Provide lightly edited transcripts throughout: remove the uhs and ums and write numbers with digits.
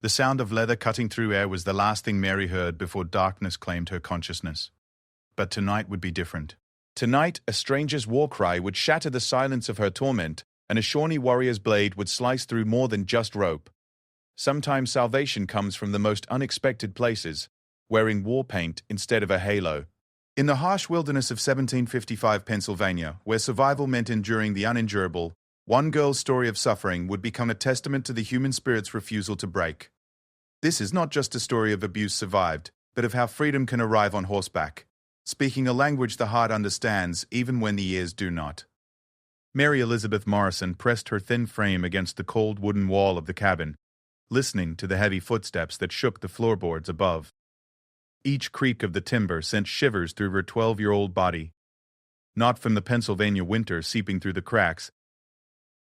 The sound of leather cutting through air was the last thing Mary heard before darkness claimed her consciousness. But tonight would be different. Tonight, a stranger's war cry would shatter the silence of her torment, and a Shawnee warrior's blade would slice through more than just rope. Sometimes salvation comes from the most unexpected places, wearing war paint instead of a halo. In the harsh wilderness of 1755 Pennsylvania, where survival meant enduring the unendurable, one girl's story of suffering would become a testament to the human spirit's refusal to break. This is not just a story of abuse survived, but of how freedom can arrive on horseback, speaking a language the heart understands even when the ears do not. Mary Elizabeth Morrison pressed her thin frame against the cold wooden wall of the cabin, listening to the heavy footsteps that shook the floorboards above. Each creak of the timber sent shivers through her 12-year-old body, not from the Pennsylvania winter seeping through the cracks,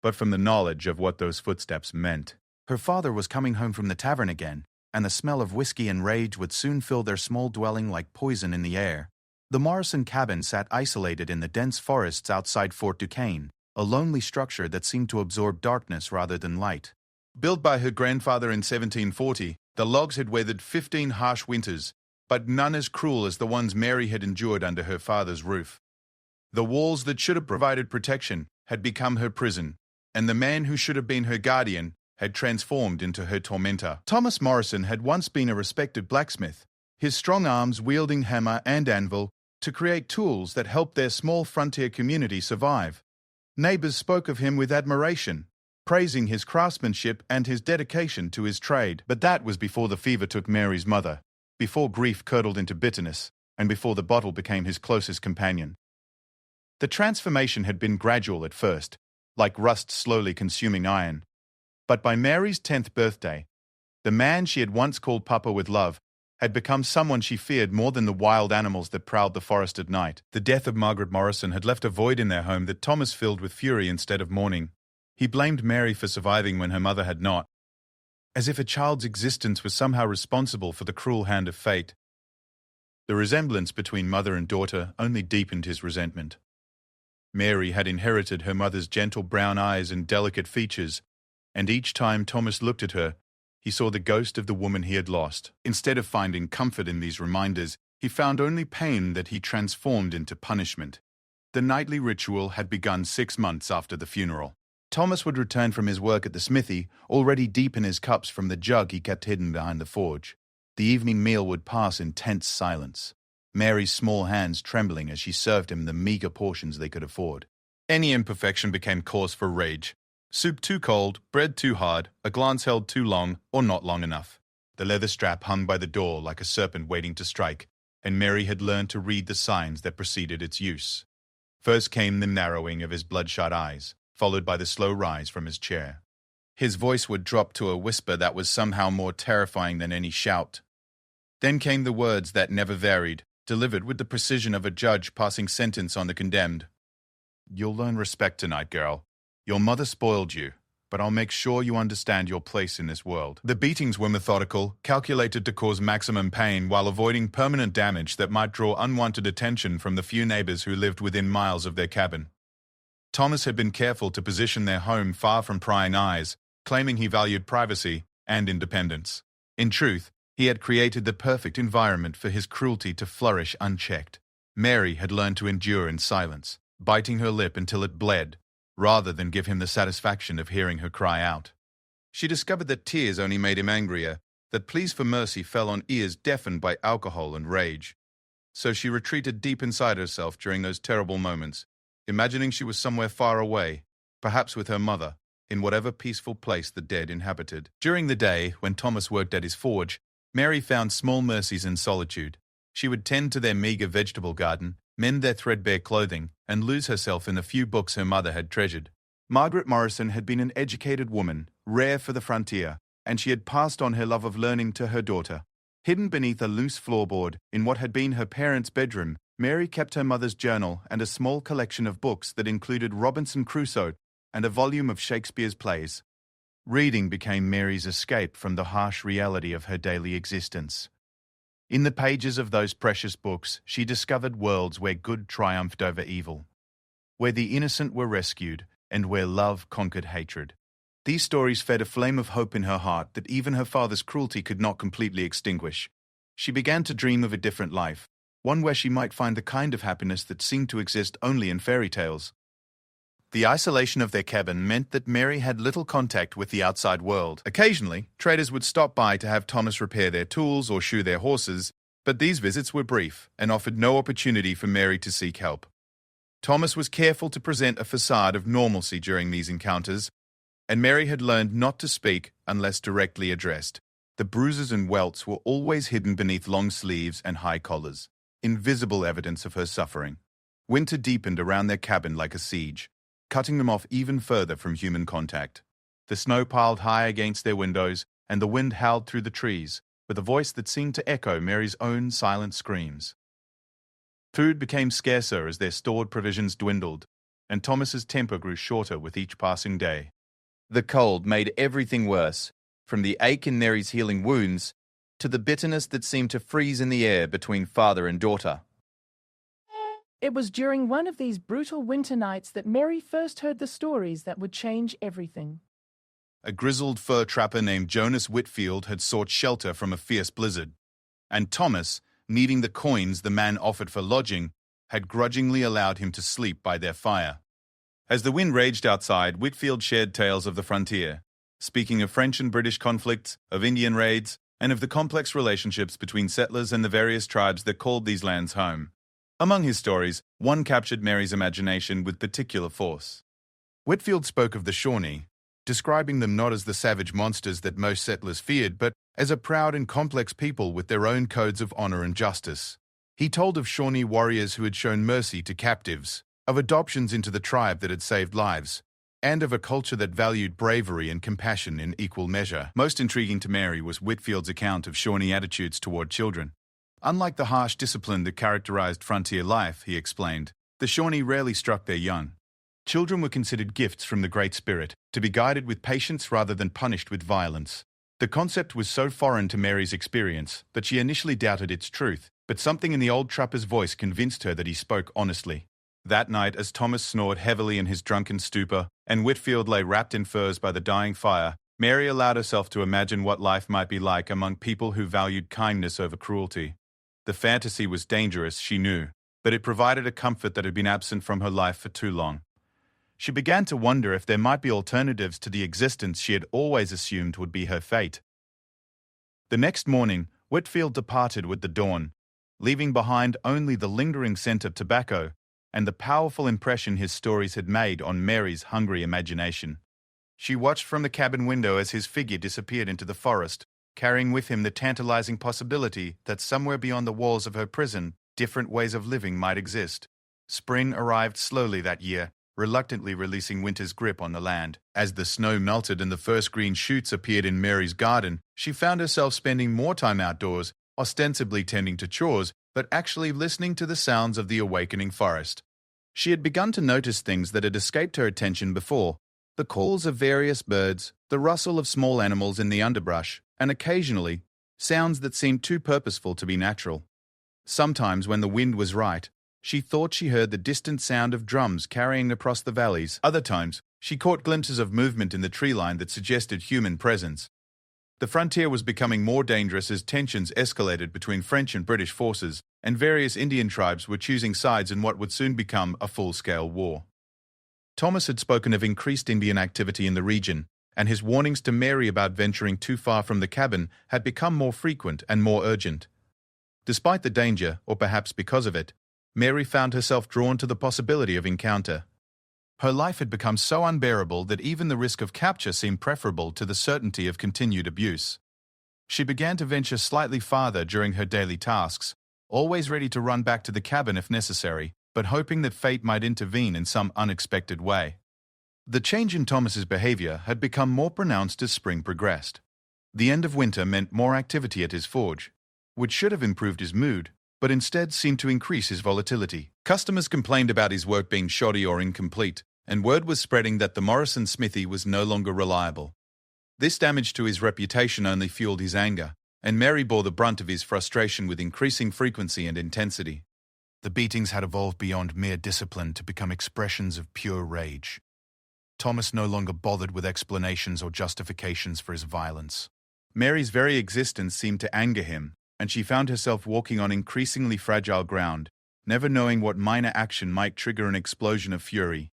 but from the knowledge of what those footsteps meant. Her father was coming home from the tavern again, and the smell of whiskey and rage would soon fill their small dwelling like poison in the air. The Morrison cabin sat isolated in the dense forests outside Fort Duquesne, a lonely structure that seemed to absorb darkness rather than light. Built by her grandfather in 1740, the logs had weathered 15 harsh winters, but none as cruel as the ones Mary had endured under her father's roof. The walls that should have provided protection had become her prison, and the man who should have been her guardian had transformed into her tormentor. Thomas Morrison had once been a respected blacksmith, his strong arms wielding hammer and anvil to create tools that helped their small frontier community survive. Neighbors spoke of him with admiration, praising his craftsmanship and his dedication to his trade. But that was before the fever took Mary's mother, before grief curdled into bitterness, and before the bottle became his closest companion. The transformation had been gradual at first, like rust slowly consuming iron. But by Mary's 10th birthday, the man she had once called Papa with love had become someone she feared more than the wild animals that prowled the forest at night. The death of Margaret Morrison had left a void in their home that Thomas filled with fury instead of mourning. He blamed Mary for surviving when her mother had not, as if a child's existence was somehow responsible for the cruel hand of fate. The resemblance between mother and daughter only deepened his resentment. Mary had inherited her mother's gentle brown eyes and delicate features, and each time Thomas looked at her, he saw the ghost of the woman he had lost. Instead of finding comfort in these reminders, he found only pain that he transformed into punishment. The nightly ritual had begun 6 months after the funeral. Thomas would return from his work at the smithy, already deep in his cups from the jug he kept hidden behind the forge. The evening meal would pass in tense silence, Mary's small hands trembling as she served him the meager portions they could afford. Any imperfection became cause for rage. Soup too cold, bread too hard, a glance held too long, or not long enough. The leather strap hung by the door like a serpent waiting to strike, and Mary had learned to read the signs that preceded its use. First came the narrowing of his bloodshot eyes, followed by the slow rise from his chair. His voice would drop to a whisper that was somehow more terrifying than any shout. Then came the words that never varied, delivered with the precision of a judge passing sentence on the condemned. "You'll learn respect tonight, girl. Your mother spoiled you, but I'll make sure you understand your place in this world." The beatings were methodical, calculated to cause maximum pain while avoiding permanent damage that might draw unwanted attention from the few neighbors who lived within miles of their cabin. Thomas had been careful to position their home far from prying eyes, claiming he valued privacy and independence. In truth, he had created the perfect environment for his cruelty to flourish unchecked. Mary had learned to endure in silence, biting her lip until it bled, rather than give him the satisfaction of hearing her cry out. She discovered that tears only made him angrier, that pleas for mercy fell on ears deafened by alcohol and rage. So she retreated deep inside herself during those terrible moments, imagining she was somewhere far away, perhaps with her mother, in whatever peaceful place the dead inhabited. During the day, when Thomas worked at his forge, Mary found small mercies in solitude. She would tend to their meager vegetable garden, mend their threadbare clothing, and lose herself in the few books her mother had treasured. Margaret Morrison had been an educated woman, rare for the frontier, and she had passed on her love of learning to her daughter. Hidden beneath a loose floorboard, in what had been her parents' bedroom, Mary kept her mother's journal and a small collection of books that included Robinson Crusoe and a volume of Shakespeare's plays. Reading became Mary's escape from the harsh reality of her daily existence. In the pages of those precious books, she discovered worlds where good triumphed over evil, where the innocent were rescued, and where love conquered hatred. These stories fed a flame of hope in her heart that even her father's cruelty could not completely extinguish. She began to dream of a different life, one where she might find the kind of happiness that seemed to exist only in fairy tales. The isolation of their cabin meant that Mary had little contact with the outside world. Occasionally, traders would stop by to have Thomas repair their tools or shoe their horses, but these visits were brief and offered no opportunity for Mary to seek help. Thomas was careful to present a facade of normalcy during these encounters, and Mary had learned not to speak unless directly addressed. The bruises and welts were always hidden beneath long sleeves and high collars, invisible evidence of her suffering. Winter deepened around their cabin like a siege, cutting them off even further from human contact. The snow piled high against their windows, and the wind howled through the trees, with a voice that seemed to echo Mary's own silent screams. Food became scarcer as their stored provisions dwindled, and Thomas's temper grew shorter with each passing day. The cold made everything worse, from the ache in Mary's healing wounds to the bitterness that seemed to freeze in the air between father and daughter. It was during one of these brutal winter nights that Mary first heard the stories that would change everything. A grizzled fur trapper named Jonas Whitfield had sought shelter from a fierce blizzard, and Thomas, needing the coins the man offered for lodging, had grudgingly allowed him to sleep by their fire. As the wind raged outside, Whitfield shared tales of the frontier, speaking of French and British conflicts, of Indian raids, and of the complex relationships between settlers and the various tribes that called these lands home. Among his stories, one captured Mary's imagination with particular force. Whitfield spoke of the Shawnee, describing them not as the savage monsters that most settlers feared, but as a proud and complex people with their own codes of honor and justice. He told of Shawnee warriors who had shown mercy to captives, of adoptions into the tribe that had saved lives, and of a culture that valued bravery and compassion in equal measure. Most intriguing to Mary was Whitfield's account of Shawnee attitudes toward children. Unlike the harsh discipline that characterized frontier life, he explained, the Shawnee rarely struck their young. Children were considered gifts from the Great Spirit, to be guided with patience rather than punished with violence. The concept was so foreign to Mary's experience that she initially doubted its truth, but something in the old trapper's voice convinced her that he spoke honestly. That night, as Thomas snored heavily in his drunken stupor, and Whitfield lay wrapped in furs by the dying fire, Mary allowed herself to imagine what life might be like among people who valued kindness over cruelty. The fantasy was dangerous, she knew, but it provided a comfort that had been absent from her life for too long. She began to wonder if there might be alternatives to the existence she had always assumed would be her fate. The next morning, Whitfield departed with the dawn, leaving behind only the lingering scent of tobacco and the powerful impression his stories had made on Mary's hungry imagination. She watched from the cabin window as his figure disappeared into the forest, carrying with him the tantalizing possibility that somewhere beyond the walls of her prison, different ways of living might exist. Spring arrived slowly that year, reluctantly releasing winter's grip on the land. As the snow melted and the first green shoots appeared in Mary's garden, she found herself spending more time outdoors, ostensibly tending to chores, but actually listening to the sounds of the awakening forest. She had begun to notice things that had escaped her attention before: the calls of various birds, the rustle of small animals in the underbrush, and occasionally, sounds that seemed too purposeful to be natural. Sometimes, when the wind was right, she thought she heard the distant sound of drums carrying across the valleys. Other times, she caught glimpses of movement in the tree line that suggested human presence. The frontier was becoming more dangerous as tensions escalated between French and British forces, and various Indian tribes were choosing sides in what would soon become a full-scale war. Thomas had spoken of increased Indian activity in the region, and his warnings to Mary about venturing too far from the cabin had become more frequent and more urgent. Despite the danger, or perhaps because of it, Mary found herself drawn to the possibility of encounter. Her life had become so unbearable that even the risk of capture seemed preferable to the certainty of continued abuse. She began to venture slightly farther during her daily tasks, always ready to run back to the cabin if necessary, but hoping that fate might intervene in some unexpected way. The change in Thomas's behavior had become more pronounced as spring progressed. The end of winter meant more activity at his forge, which should have improved his mood, but instead seemed to increase his volatility. Customers complained about his work being shoddy or incomplete, and word was spreading that the Morrison smithy was no longer reliable. This damage to his reputation only fueled his anger, and Mary bore the brunt of his frustration with increasing frequency and intensity. The beatings had evolved beyond mere discipline to become expressions of pure rage. Thomas no longer bothered with explanations or justifications for his violence. Mary's very existence seemed to anger him, and she found herself walking on increasingly fragile ground, never knowing what minor action might trigger an explosion of fury.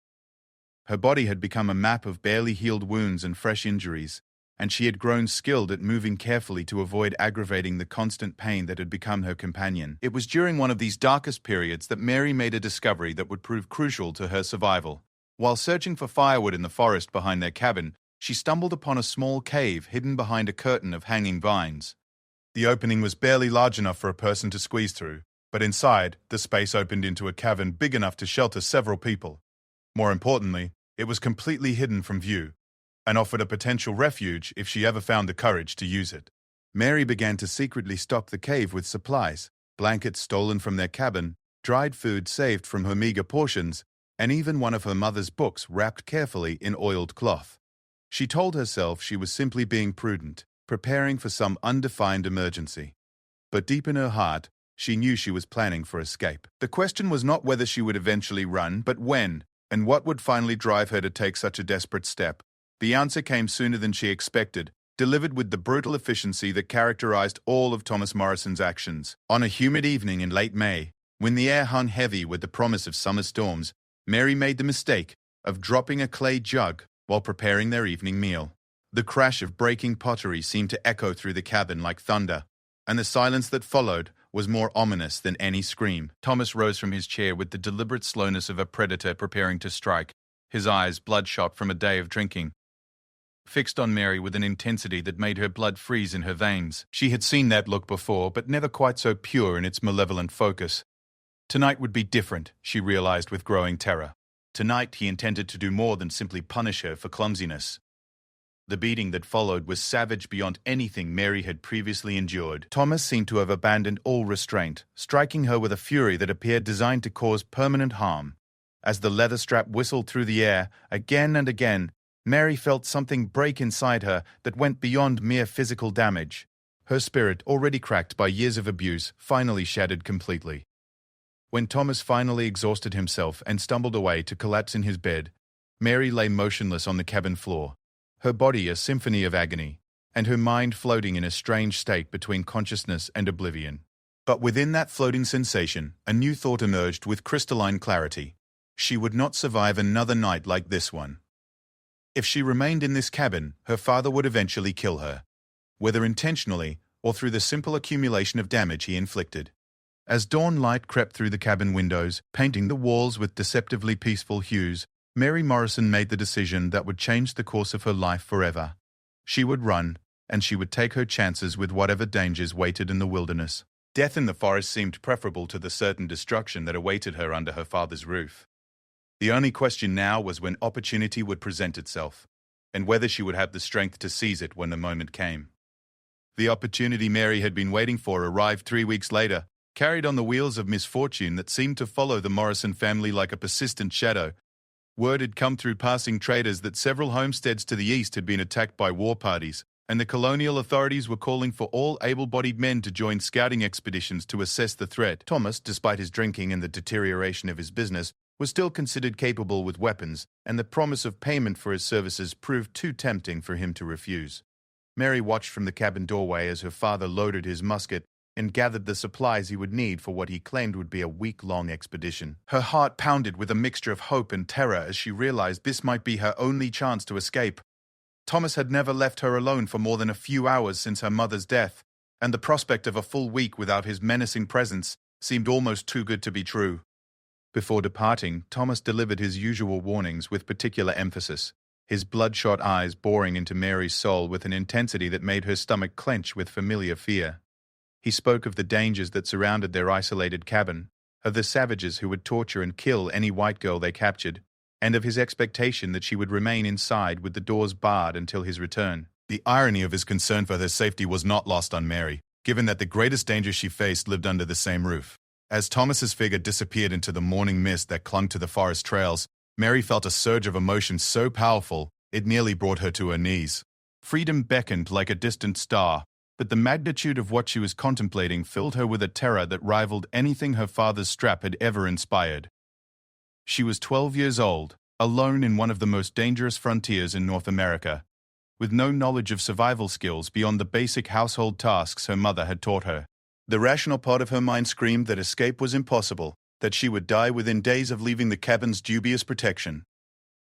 Her body had become a map of barely healed wounds and fresh injuries, and she had grown skilled at moving carefully to avoid aggravating the constant pain that had become her companion. It was during one of these darkest periods that Mary made a discovery that would prove crucial to her survival. While searching for firewood in the forest behind their cabin, she stumbled upon a small cave hidden behind a curtain of hanging vines. The opening was barely large enough for a person to squeeze through, but inside, the space opened into a cavern big enough to shelter several people. More importantly, it was completely hidden from view, and offered a potential refuge if she ever found the courage to use it. Mary began to secretly stock the cave with supplies, blankets stolen from their cabin, dried food saved from her meager portions, and even one of her mother's books wrapped carefully in oiled cloth. She told herself she was simply being prudent, preparing for some undefined emergency. But deep in her heart, she knew she was planning for escape. The question was not whether she would eventually run, but when, and what would finally drive her to take such a desperate step. The answer came sooner than she expected, delivered with the brutal efficiency that characterized all of Thomas Morrison's actions. On a humid evening in late May, when the air hung heavy with the promise of summer storms, Mary made the mistake of dropping a clay jug while preparing their evening meal. The crash of breaking pottery seemed to echo through the cabin like thunder, and the silence that followed was more ominous than any scream. Thomas rose from his chair with the deliberate slowness of a predator preparing to strike, his eyes bloodshot from a day of drinking, fixed on Mary with an intensity that made her blood freeze in her veins. She had seen that look before, but never quite so pure in its malevolent focus. Tonight would be different, she realized with growing terror. Tonight he intended to do more than simply punish her for clumsiness. The beating that followed was savage beyond anything Mary had previously endured. Thomas seemed to have abandoned all restraint, striking her with a fury that appeared designed to cause permanent harm. As the leather strap whistled through the air, again and again, Mary felt something break inside her that went beyond mere physical damage. Her spirit, already cracked by years of abuse, finally shattered completely. When Thomas finally exhausted himself and stumbled away to collapse in his bed, Mary lay motionless on the cabin floor, her body a symphony of agony, and her mind floating in a strange state between consciousness and oblivion. But within that floating sensation, a new thought emerged with crystalline clarity. She would not survive another night like this one. If she remained in this cabin, her father would eventually kill her, whether intentionally or through the simple accumulation of damage he inflicted. As dawn light crept through the cabin windows, painting the walls with deceptively peaceful hues, Mary Morrison made the decision that would change the course of her life forever. She would run, and she would take her chances with whatever dangers waited in the wilderness. Death in the forest seemed preferable to the certain destruction that awaited her under her father's roof. The only question now was when opportunity would present itself, and whether she would have the strength to seize it when the moment came. The opportunity Mary had been waiting for arrived 3 weeks later, carried on the wheels of misfortune that seemed to follow the Morrison family like a persistent shadow. Word had come through passing traders that several homesteads to the east had been attacked by war parties, and the colonial authorities were calling for all able-bodied men to join scouting expeditions to assess the threat. Thomas, despite his drinking and the deterioration of his business, was still considered capable with weapons, and the promise of payment for his services proved too tempting for him to refuse. Mary watched from the cabin doorway as her father loaded his musket and gathered the supplies he would need for what he claimed would be a week-long expedition. Her heart pounded with a mixture of hope and terror as she realized this might be her only chance to escape. Thomas had never left her alone for more than a few hours since her mother's death, and the prospect of a full week without his menacing presence seemed almost too good to be true. Before departing, Thomas delivered his usual warnings with particular emphasis, his bloodshot eyes boring into Mary's soul with an intensity that made her stomach clench with familiar fear. He spoke of the dangers that surrounded their isolated cabin, of the savages who would torture and kill any white girl they captured, and of his expectation that she would remain inside with the doors barred until his return. The irony of his concern for her safety was not lost on Mary, given that the greatest danger she faced lived under the same roof. As Thomas's figure disappeared into the morning mist that clung to the forest trails, Mary felt a surge of emotion so powerful it nearly brought her to her knees. Freedom beckoned like a distant star, but the magnitude of what she was contemplating filled her with a terror that rivaled anything her father's strap had ever inspired. She was 12 years old, alone in one of the most dangerous frontiers in North America, with no knowledge of survival skills beyond the basic household tasks her mother had taught her. The rational part of her mind screamed that escape was impossible, that she would die within days of leaving the cabin's dubious protection.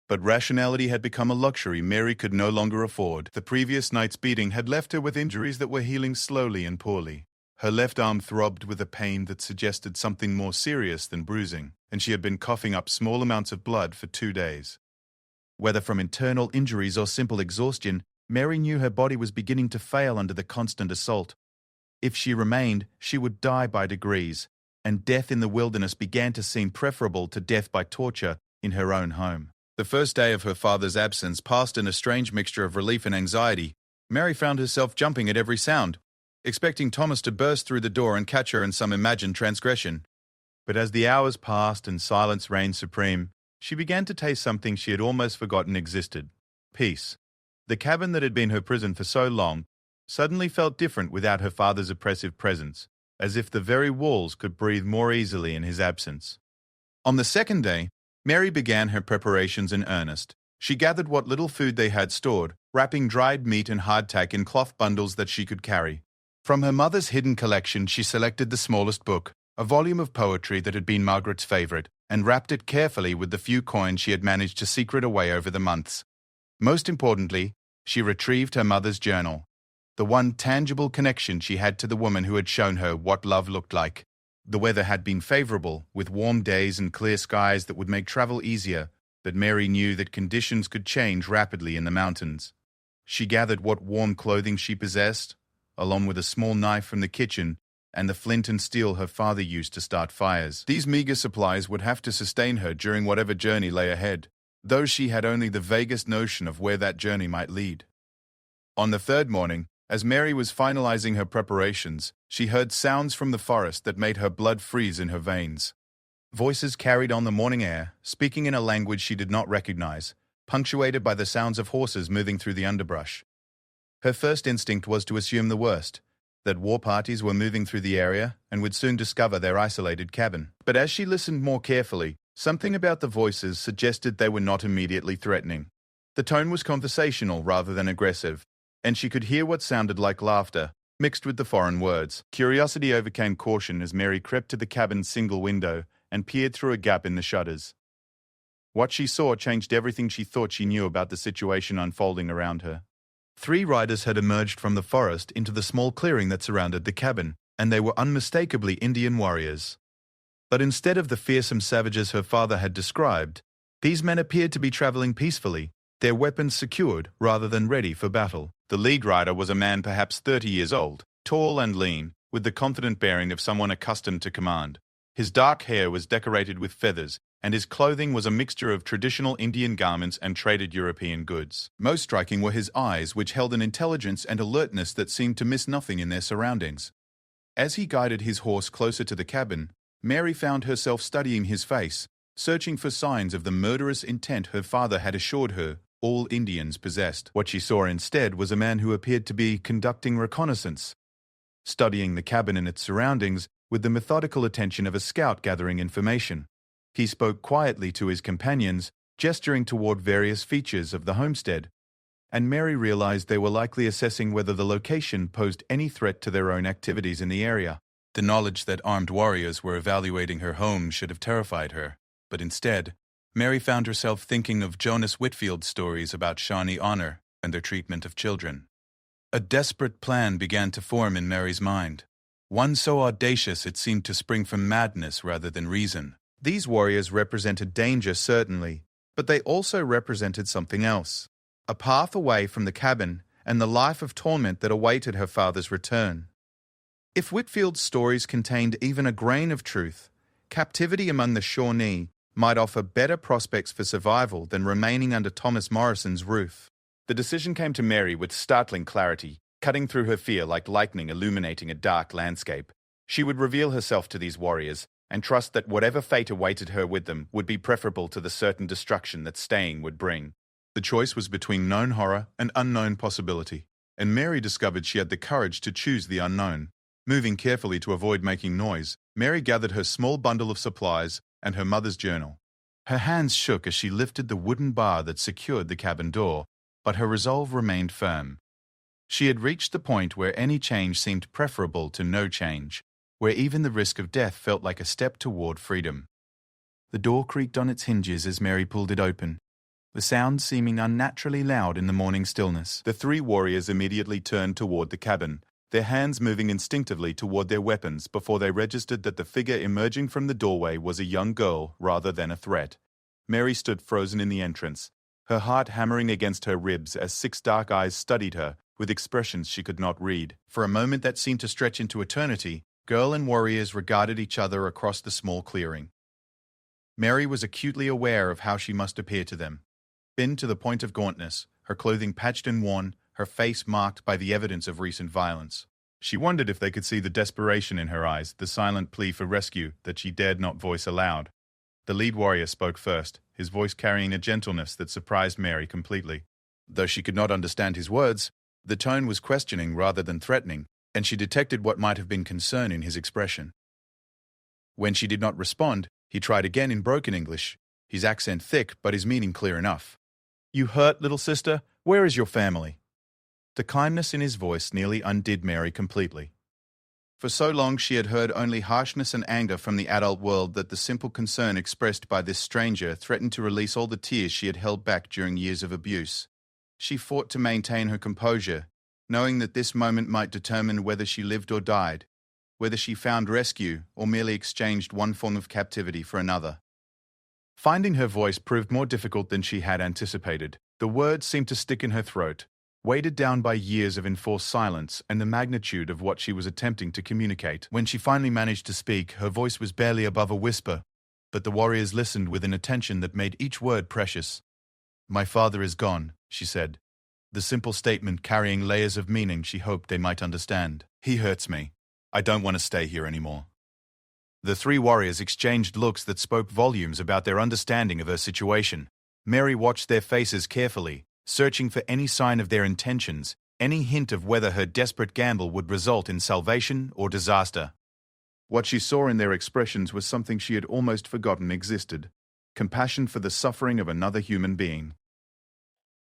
But rationality had become a luxury Mary could no longer afford. The previous night's beating had left her with injuries that were healing slowly and poorly. Her left arm throbbed with a pain that suggested something more serious than bruising, and she had been coughing up small amounts of blood for 2 days. Whether from internal injuries or simple exhaustion, Mary knew her body was beginning to fail under the constant assault. If she remained, she would die by degrees, and death in the wilderness began to seem preferable to death by torture in her own home. The first day of her father's absence passed in a strange mixture of relief and anxiety. Mary found herself jumping at every sound, expecting Thomas to burst through the door and catch her in some imagined transgression. But as the hours passed and silence reigned supreme, she began to taste something she had almost forgotten existed: peace. The cabin that had been her prison for so long suddenly felt different without her father's oppressive presence, as if the very walls could breathe more easily in his absence. On the second day, Mary began her preparations in earnest. She gathered what little food they had stored, wrapping dried meat and hardtack in cloth bundles that she could carry. From her mother's hidden collection, she selected the smallest book, a volume of poetry that had been Margaret's favorite, and wrapped it carefully with the few coins she had managed to secret away over the months. Most importantly, she retrieved her mother's journal, the one tangible connection she had to the woman who had shown her what love looked like. The weather had been favorable, with warm days and clear skies that would make travel easier, but Mary knew that conditions could change rapidly in the mountains. She gathered what warm clothing she possessed, along with a small knife from the kitchen and the flint and steel her father used to start fires. These meager supplies would have to sustain her during whatever journey lay ahead, though she had only the vaguest notion of where that journey might lead. On the third morning, as Mary was finalizing her preparations, she heard sounds from the forest that made her blood freeze in her veins. Voices carried on the morning air, speaking in a language she did not recognize, punctuated by the sounds of horses moving through the underbrush. Her first instinct was to assume the worst, that war parties were moving through the area and would soon discover their isolated cabin. But as she listened more carefully, something about the voices suggested they were not immediately threatening. The tone was conversational rather than aggressive, and she could hear what sounded like laughter, mixed with the foreign words. Curiosity overcame caution as Mary crept to the cabin's single window and peered through a gap in the shutters. What she saw changed everything she thought she knew about the situation unfolding around her. 3 riders had emerged from the forest into the small clearing that surrounded the cabin, and they were unmistakably Indian warriors. But instead of the fearsome savages her father had described, these men appeared to be traveling peacefully, their weapons secured rather than ready for battle. The lead rider was a man perhaps 30 years old, tall and lean, with the confident bearing of someone accustomed to command. His dark hair was decorated with feathers, and his clothing was a mixture of traditional Indian garments and traded European goods. Most striking were his eyes, which held an intelligence and alertness that seemed to miss nothing in their surroundings. As he guided his horse closer to the cabin, Mary found herself studying his face, searching for signs of the murderous intent her father had assured her all Indians possessed. What she saw instead was a man who appeared to be conducting reconnaissance, studying the cabin and its surroundings with the methodical attention of a scout gathering information. He spoke quietly to his companions, gesturing toward various features of the homestead, and Mary realized they were likely assessing whether the location posed any threat to their own activities in the area. The knowledge that armed warriors were evaluating her home should have terrified her, but instead, Mary found herself thinking of Jonas Whitfield's stories about Shawnee honor and their treatment of children. A desperate plan began to form in Mary's mind, one so audacious it seemed to spring from madness rather than reason. These warriors represented danger, certainly, but they also represented something else, a path away from the cabin and the life of torment that awaited her father's return. If Whitfield's stories contained even a grain of truth, captivity among the Shawnee might offer better prospects for survival than remaining under Thomas Morrison's roof. The decision came to Mary with startling clarity, cutting through her fear like lightning illuminating a dark landscape. She would reveal herself to these warriors and trust that whatever fate awaited her with them would be preferable to the certain destruction that staying would bring. The choice was between known horror and unknown possibility, and Mary discovered she had the courage to choose the unknown. Moving carefully to avoid making noise, Mary gathered her small bundle of supplies and her mother's journal. Her hands shook as she lifted the wooden bar that secured the cabin door, but her resolve remained firm. She had reached the point where any change seemed preferable to no change, where even the risk of death felt like a step toward freedom. The door creaked on its hinges as Mary pulled it open, the sound seeming unnaturally loud in the morning stillness. The three warriors immediately turned toward the cabin, their hands moving instinctively toward their weapons before they registered that the figure emerging from the doorway was a young girl rather than a threat. Mary stood frozen in the entrance, her heart hammering against her ribs as 6 dark eyes studied her with expressions she could not read. For a moment that seemed to stretch into eternity, girl and warriors regarded each other across the small clearing. Mary was acutely aware of how she must appear to them. Thin to the point of gauntness, her clothing patched and worn, her face marked by the evidence of recent violence. She wondered if they could see the desperation in her eyes, the silent plea for rescue that she dared not voice aloud. The lead warrior spoke first, his voice carrying a gentleness that surprised Mary completely. Though she could not understand his words, the tone was questioning rather than threatening, and she detected what might have been concern in his expression. When she did not respond, he tried again in broken English, his accent thick but his meaning clear enough. "You hurt, little sister? Where is your family?" The kindness in his voice nearly undid Mary completely. For so long she had heard only harshness and anger from the adult world that the simple concern expressed by this stranger threatened to release all the tears she had held back during years of abuse. She fought to maintain her composure, knowing that this moment might determine whether she lived or died, whether she found rescue or merely exchanged one form of captivity for another. Finding her voice proved more difficult than she had anticipated. The words seemed to stick in her throat, weighted down by years of enforced silence and the magnitude of what she was attempting to communicate. When she finally managed to speak, her voice was barely above a whisper, but the warriors listened with an attention that made each word precious. "My father is gone," she said, the simple statement carrying layers of meaning she hoped they might understand. "He hurts me. I don't want to stay here anymore." The three warriors exchanged looks that spoke volumes about their understanding of her situation. Mary watched their faces carefully, searching for any sign of their intentions, any hint of whether her desperate gamble would result in salvation or disaster. What she saw in their expressions was something she had almost forgotten existed: compassion for the suffering of another human being.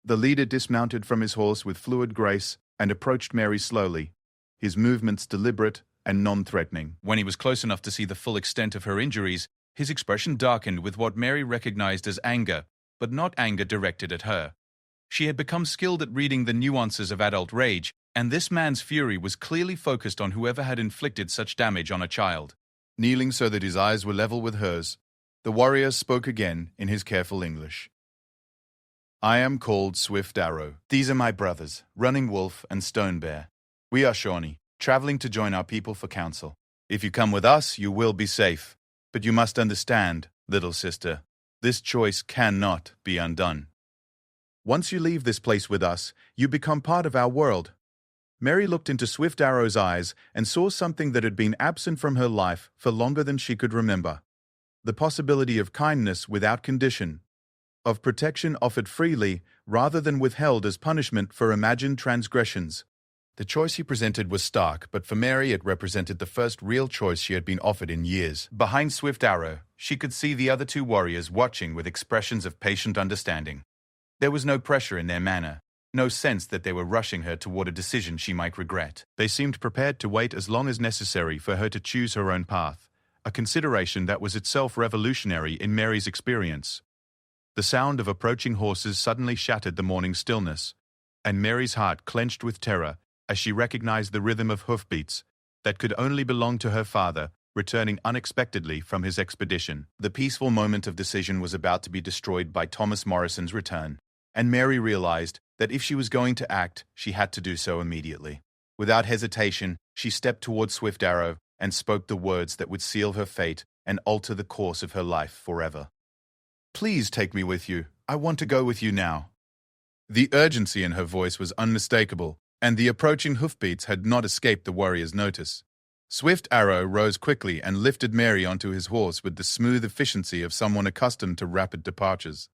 The leader dismounted from his horse with fluid grace and approached Mary slowly, his movements deliberate and non-threatening. When he was close enough to see the full extent of her injuries, his expression darkened with what Mary recognized as anger, but not anger directed at her. She had become skilled at reading the nuances of adult rage, and this man's fury was clearly focused on whoever had inflicted such damage on a child. Kneeling so that his eyes were level with hers, the warrior spoke again in his careful English. "I am called Swift Arrow. These are my brothers, Running Wolf and Stone Bear. We are Shawnee, traveling to join our people for counsel. If you come with us, you will be safe. But you must understand, little sister, this choice cannot be undone. Once you leave this place with us, you become part of our world." Mary looked into Swift Arrow's eyes and saw something that had been absent from her life for longer than she could remember. The possibility of kindness without condition, of protection offered freely rather than withheld as punishment for imagined transgressions. The choice he presented was stark, but for Mary it represented the first real choice she had been offered in years. Behind Swift Arrow, she could see the other two warriors watching with expressions of patient understanding. There was no pressure in their manner, no sense that they were rushing her toward a decision she might regret. They seemed prepared to wait as long as necessary for her to choose her own path, a consideration that was itself revolutionary in Mary's experience. The sound of approaching horses suddenly shattered the morning stillness, and Mary's heart clenched with terror as she recognized the rhythm of hoofbeats that could only belong to her father, returning unexpectedly from his expedition. The peaceful moment of decision was about to be destroyed by Thomas Morrison's return, and Mary realized that if she was going to act, she had to do so immediately. Without hesitation, she stepped toward Swift Arrow and spoke the words that would seal her fate and alter the course of her life forever. "Please take me with you. I want to go with you now." The urgency in her voice was unmistakable, and the approaching hoofbeats had not escaped the warrior's notice. Swift Arrow rose quickly and lifted Mary onto his horse with the smooth efficiency of someone accustomed to rapid departures.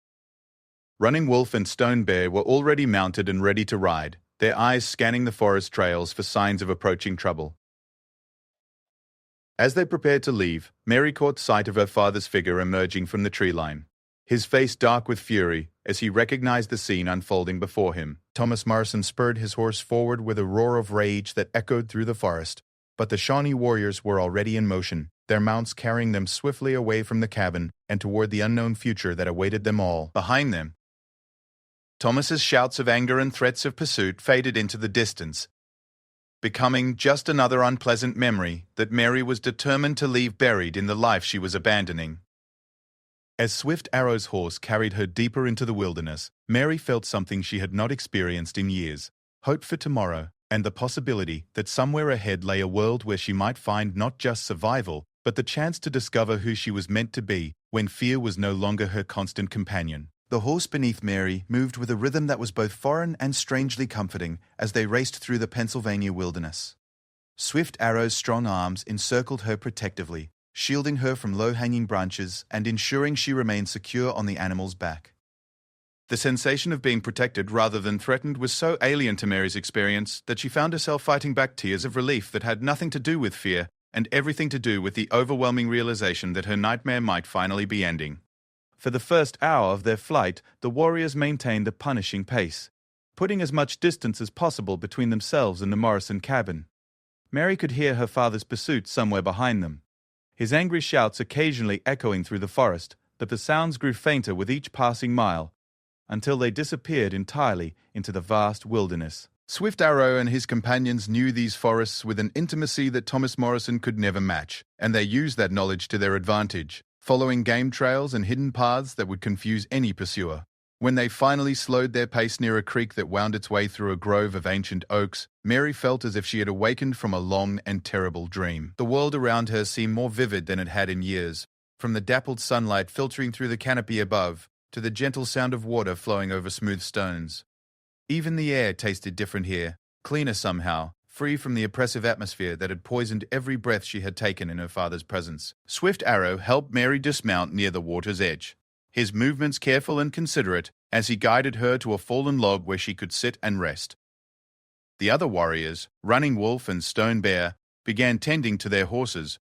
Running Wolf and Stone Bear were already mounted and ready to ride, their eyes scanning the forest trails for signs of approaching trouble. As they prepared to leave, Mary caught sight of her father's figure emerging from the tree line. his face dark with fury as he recognized the scene unfolding before him. Thomas Morrison spurred his horse forward with a roar of rage that echoed through the forest, but the Shawnee warriors were already in motion, their mounts carrying them swiftly away from the cabin and toward the unknown future that awaited them all. Behind them, Thomas's shouts of anger and threats of pursuit faded into the distance, becoming just another unpleasant memory that Mary was determined to leave buried in the life she was abandoning. As Swift Arrow's horse carried her deeper into the wilderness, Mary felt something she had not experienced in years: hope for tomorrow, and the possibility that somewhere ahead lay a world where she might find not just survival, but the chance to discover who she was meant to be when fear was no longer her constant companion. The horse beneath Mary moved with a rhythm that was both foreign and strangely comforting as they raced through the Pennsylvania wilderness. Swift Arrow's strong arms encircled her protectively, shielding her from low-hanging branches and ensuring she remained secure on the animal's back. The sensation of being protected rather than threatened was so alien to Mary's experience that she found herself fighting back tears of relief that had nothing to do with fear and everything to do with the overwhelming realization that her nightmare might finally be ending. For the first hour of their flight, the warriors maintained a punishing pace, putting as much distance as possible between themselves and the Morrison cabin. Mary could hear her father's pursuit somewhere behind them, his angry shouts occasionally echoing through the forest, but the sounds grew fainter with each passing mile, until they disappeared entirely into the vast wilderness. Swift Arrow and his companions knew these forests with an intimacy that Thomas Morrison could never match, and they used that knowledge to their advantage, following game trails and hidden paths that would confuse any pursuer. When they finally slowed their pace near a creek that wound its way through a grove of ancient oaks, Mary felt as if she had awakened from a long and terrible dream. The world around her seemed more vivid than it had in years, from the dappled sunlight filtering through the canopy above to the gentle sound of water flowing over smooth stones. Even the air tasted different here, cleaner somehow, free from the oppressive atmosphere that had poisoned every breath she had taken in her father's presence. Swift Arrow helped Mary dismount near the water's edge, his movements careful and considerate as he guided her to a fallen log where she could sit and rest. The other warriors, Running Wolf and Stone Bear, began tending to their horses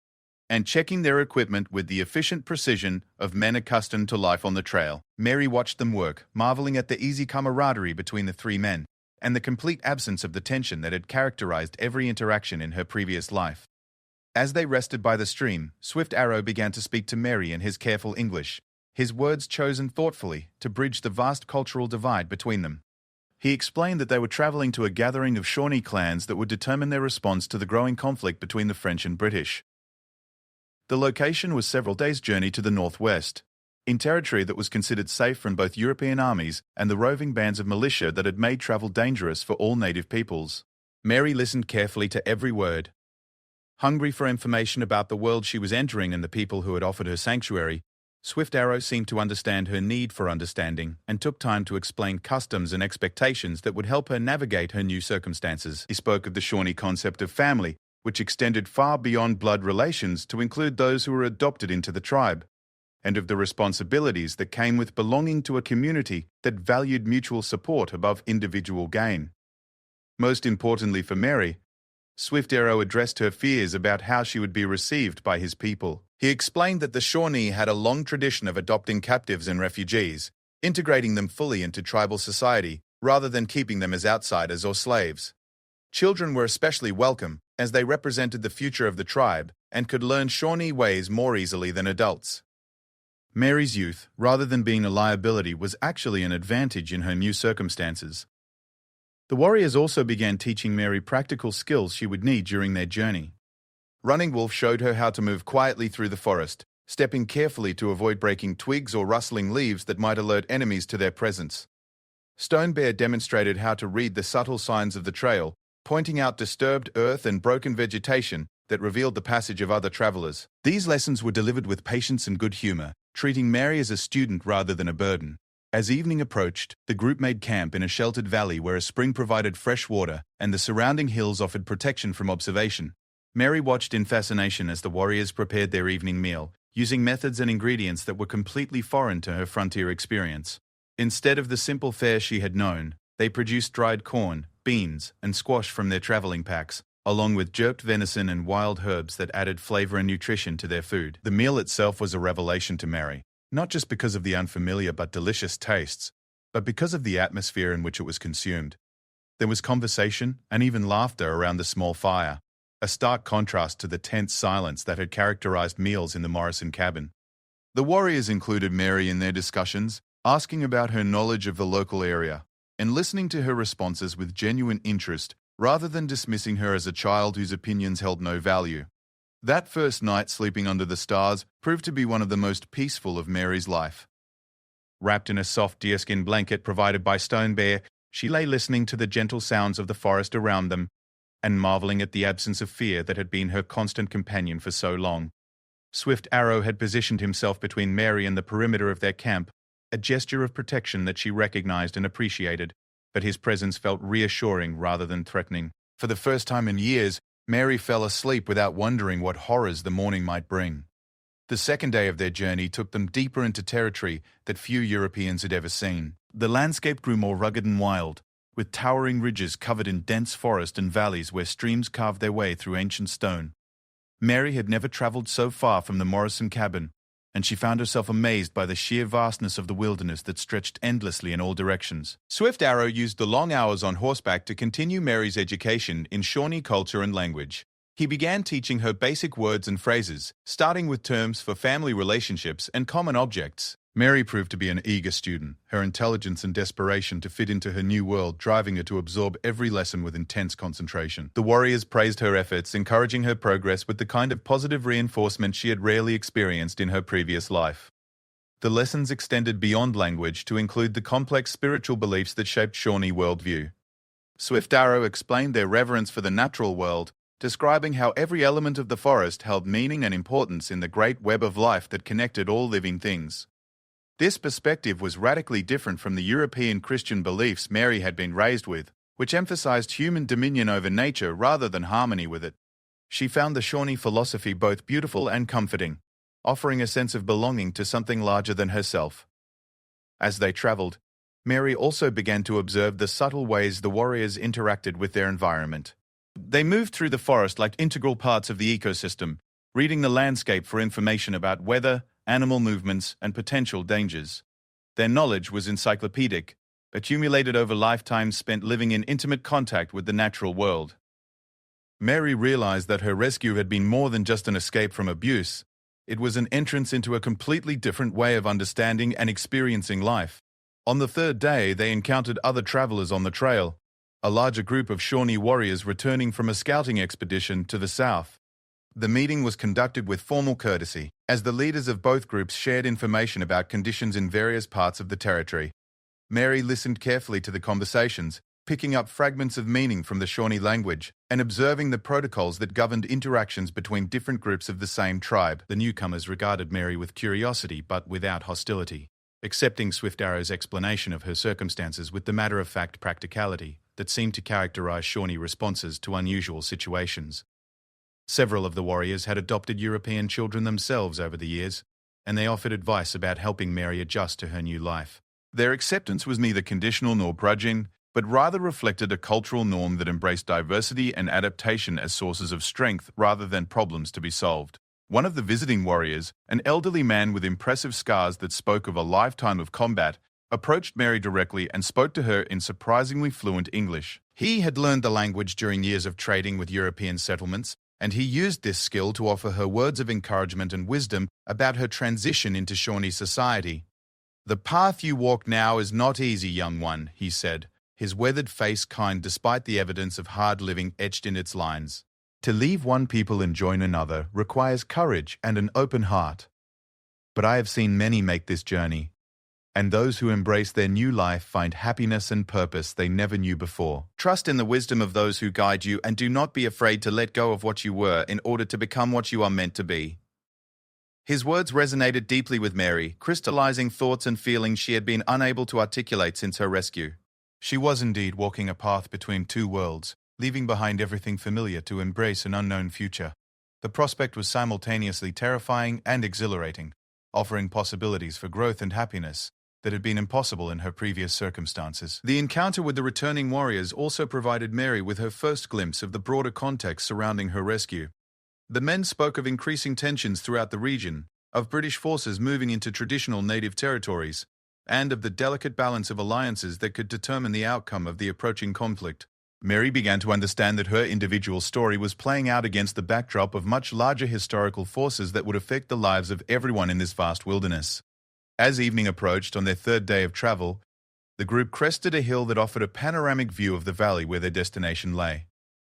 and checking their equipment with the efficient precision of men accustomed to life on the trail. Mary watched them work, marveling at the easy camaraderie between the three men and the complete absence of the tension that had characterized every interaction in her previous life. As they rested by the stream, Swift Arrow began to speak to Mary in his careful English, his words chosen thoughtfully to bridge the vast cultural divide between them. He explained that they were traveling to a gathering of Shawnee clans that would determine their response to the growing conflict between the French and British. The location was several days' journey to the northwest, in territory that was considered safe from both European armies and the roving bands of militia that had made travel dangerous for all native peoples. Mary listened carefully to every word. Hungry for information about the world she was entering and the people who had offered her sanctuary, Swift Arrow seemed to understand her need for understanding and took time to explain customs and expectations that would help her navigate her new circumstances. He spoke of the Shawnee concept of family, which extended far beyond blood relations to include those who were adopted into the tribe, and of the responsibilities that came with belonging to a community that valued mutual support above individual gain. Most importantly for Mary, Swift Arrow addressed her fears about how she would be received by his people. He explained that the Shawnee had a long tradition of adopting captives and refugees, integrating them fully into tribal society rather than keeping them as outsiders or slaves. Children were especially welcome, as they represented the future of the tribe and could learn Shawnee ways more easily than adults. Mary's youth, rather than being a liability, was actually an advantage in her new circumstances. The warriors also began teaching Mary practical skills she would need during their journey. Running Wolf showed her how to move quietly through the forest, stepping carefully to avoid breaking twigs or rustling leaves that might alert enemies to their presence. Stone Bear demonstrated how to read the subtle signs of the trail, pointing out disturbed earth and broken vegetation that revealed the passage of other travelers. These lessons were delivered with patience and good humor, treating Mary as a student rather than a burden. As evening approached, the group made camp in a sheltered valley where a spring provided fresh water and the surrounding hills offered protection from observation. Mary watched in fascination as the warriors prepared their evening meal, using methods and ingredients that were completely foreign to her frontier experience. Instead of the simple fare she had known, they produced dried corn, beans, and squash from their traveling packs, along with jerked venison and wild herbs that added flavor and nutrition to their food. The meal itself was a revelation to Mary. not just because of the unfamiliar but delicious tastes, but because of the atmosphere in which it was consumed. There was conversation and even laughter around the small fire, a stark contrast to the tense silence that had characterized meals in the Morrison cabin. The warriors included Mary in their discussions, asking about her knowledge of the local area, and listening to her responses with genuine interest rather than dismissing her as a child whose opinions held no value. That first night sleeping under the stars proved to be one of the most peaceful of Mary's life. Wrapped in a soft deerskin blanket provided by Stone Bear, she lay listening to the gentle sounds of the forest around them and marveling at the absence of fear that had been her constant companion for so long. Swift Arrow had positioned himself between Mary and the perimeter of their camp, a gesture of protection that she recognized and appreciated, but his presence felt reassuring rather than threatening. For the first time in years, Mary fell asleep without wondering what horrors the morning might bring. The second day of their journey took them deeper into territory that few Europeans had ever seen. The landscape grew more rugged and wild, with towering ridges covered in dense forest and valleys where streams carved their way through ancient stone. Mary had never traveled so far from the Morrison cabin, and she found herself amazed by the sheer vastness of the wilderness that stretched endlessly in all directions. Swift Arrow used the long hours on horseback to continue Mary's education in Shawnee culture and language. He began teaching her basic words and phrases, starting with terms for family relationships and common objects. Mary proved to be an eager student, her intelligence and desperation to fit into her new world driving her to absorb every lesson with intense concentration. The warriors praised her efforts, encouraging her progress with the kind of positive reinforcement she had rarely experienced in her previous life. The lessons extended beyond language to include the complex spiritual beliefs that shaped Shawnee worldview. Swift Arrow explained their reverence for the natural world, describing how every element of the forest held meaning and importance in the great web of life that connected all living things. This perspective was radically different from the European Christian beliefs Mary had been raised with, which emphasized human dominion over nature rather than harmony with it. She found the Shawnee philosophy both beautiful and comforting, offering a sense of belonging to something larger than herself. As they traveled, Mary also began to observe the subtle ways the warriors interacted with their environment. They moved through the forest like integral parts of the ecosystem, reading the landscape for information about weather, animal movements, and potential dangers. Their knowledge was encyclopedic, accumulated over lifetimes spent living in intimate contact with the natural world. Mary realized that her rescue had been more than just an escape from abuse. It was an entrance into a completely different way of understanding and experiencing life. On the third day, they encountered other travelers on the trail, a larger group of Shawnee warriors returning from a scouting expedition to the south. The meeting was conducted with formal courtesy, as the leaders of both groups shared information about conditions in various parts of the territory. Mary listened carefully to the conversations, picking up fragments of meaning from the Shawnee language and observing the protocols that governed interactions between different groups of the same tribe. The newcomers regarded Mary with curiosity but without hostility, accepting Swift Arrow's explanation of her circumstances with the matter-of-fact practicality that seemed to characterize Shawnee responses to unusual situations. Several of the warriors had adopted European children themselves over the years, and they offered advice about helping Mary adjust to her new life. Their acceptance was neither conditional nor grudging, but rather reflected a cultural norm that embraced diversity and adaptation as sources of strength rather than problems to be solved. One of the visiting warriors, an elderly man with impressive scars that spoke of a lifetime of combat, approached Mary directly and spoke to her in surprisingly fluent English. He had learned the language during years of trading with European settlements, and he used this skill to offer her words of encouragement and wisdom about her transition into Shawnee society. "The path you walk now is not easy, young one," he said, his weathered face kind despite the evidence of hard living etched in its lines. "To leave one people and join another requires courage and an open heart. But I have seen many make this journey, and those who embrace their new life find happiness and purpose they never knew before. Trust in the wisdom of those who guide you and do not be afraid to let go of what you were in order to become what you are meant to be." His words resonated deeply with Mary, crystallizing thoughts and feelings she had been unable to articulate since her rescue. She was indeed walking a path between two worlds, leaving behind everything familiar to embrace an unknown future. The prospect was simultaneously terrifying and exhilarating, offering possibilities for growth and happiness that had been impossible in her previous circumstances. The encounter with the returning warriors also provided Mary with her first glimpse of the broader context surrounding her rescue. The men spoke of increasing tensions throughout the region, of British forces moving into traditional native territories, and of the delicate balance of alliances that could determine the outcome of the approaching conflict. Mary began to understand that her individual story was playing out against the backdrop of much larger historical forces that would affect the lives of everyone in this vast wilderness. As evening approached on their third day of travel, the group crested a hill that offered a panoramic view of the valley where their destination lay.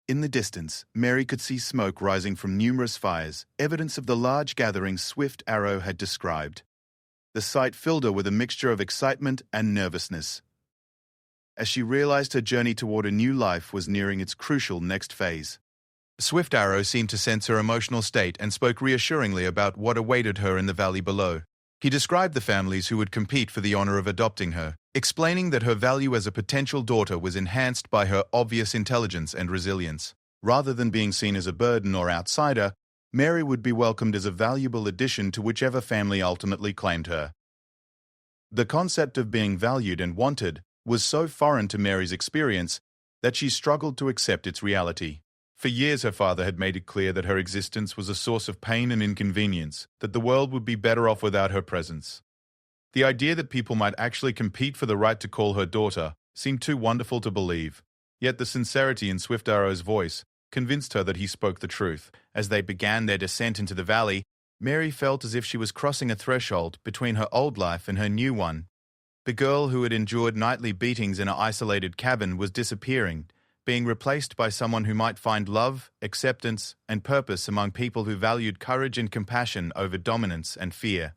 In the distance, Mary could see smoke rising from numerous fires, evidence of the large gathering Swift Arrow had described. The sight filled her with a mixture of excitement and nervousness, as she realized her journey toward a new life was nearing its crucial next phase. Swift Arrow seemed to sense her emotional state and spoke reassuringly about what awaited her in the valley below. He described the families who would compete for the honor of adopting her, explaining that her value as a potential daughter was enhanced by her obvious intelligence and resilience. Rather than being seen as a burden or outsider, Mary would be welcomed as a valuable addition to whichever family ultimately claimed her. The concept of being valued and wanted was so foreign to Mary's experience that she struggled to accept its reality. For years her father had made it clear that her existence was a source of pain and inconvenience, that the world would be better off without her presence. The idea that people might actually compete for the right to call her daughter seemed too wonderful to believe, yet the sincerity in Swift Arrow's voice convinced her that he spoke the truth. As they began their descent into the valley, Mary felt as if she was crossing a threshold between her old life and her new one. The girl who had endured nightly beatings in an isolated cabin was disappearing, being replaced by someone who might find love, acceptance, and purpose among people who valued courage and compassion over dominance and fear.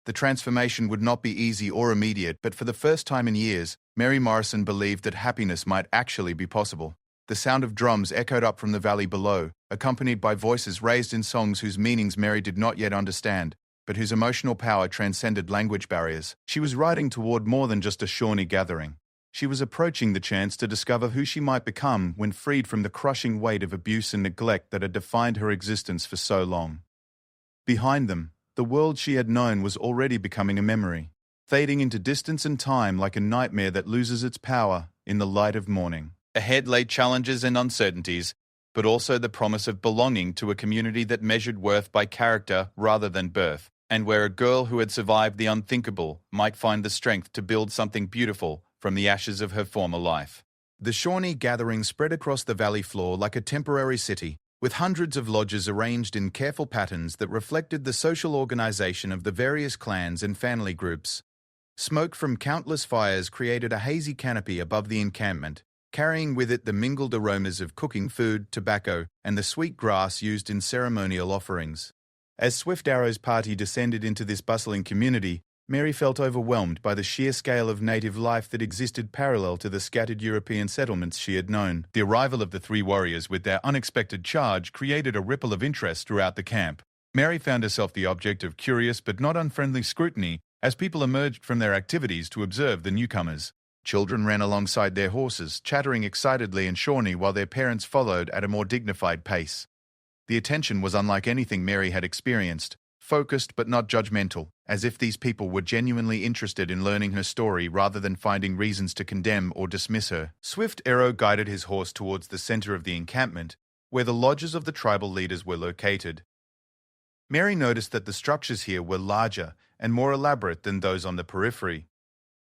The transformation would not be easy or immediate, but for the first time in years, Mary Morrison believed that happiness might actually be possible. The sound of drums echoed up from the valley below, accompanied by voices raised in songs whose meanings Mary did not yet understand, but whose emotional power transcended language barriers. She was riding toward more than just a Shawnee gathering. She was approaching the chance to discover who she might become when freed from the crushing weight of abuse and neglect that had defined her existence for so long. Behind them, the world she had known was already becoming a memory, fading into distance and time like a nightmare that loses its power in the light of morning. Ahead lay challenges and uncertainties, but also the promise of belonging to a community that measured worth by character rather than birth, and where a girl who had survived the unthinkable might find the strength to build something beautiful from the ashes of her former life. The Shawnee gathering spread across the valley floor like a temporary city, with hundreds of lodges arranged in careful patterns that reflected the social organization of the various clans and family groups. Smoke from countless fires created a hazy canopy above the encampment, carrying with it the mingled aromas of cooking food, tobacco, and the sweet grass used in ceremonial offerings. As Swift Arrow's party descended into this bustling community, Mary felt overwhelmed by the sheer scale of native life that existed parallel to the scattered European settlements she had known. The arrival of the three warriors with their unexpected charge created a ripple of interest throughout the camp. Mary found herself the object of curious but not unfriendly scrutiny as people emerged from their activities to observe the newcomers. Children ran alongside their horses, chattering excitedly in Shawnee while their parents followed at a more dignified pace. The attention was unlike anything Mary had experienced, focused but not judgmental, as if these people were genuinely interested in learning her story rather than finding reasons to condemn or dismiss her. Swift Arrow guided his horse towards the center of the encampment, where the lodges of the tribal leaders were located. Mary noticed that the structures here were larger and more elaborate than those on the periphery,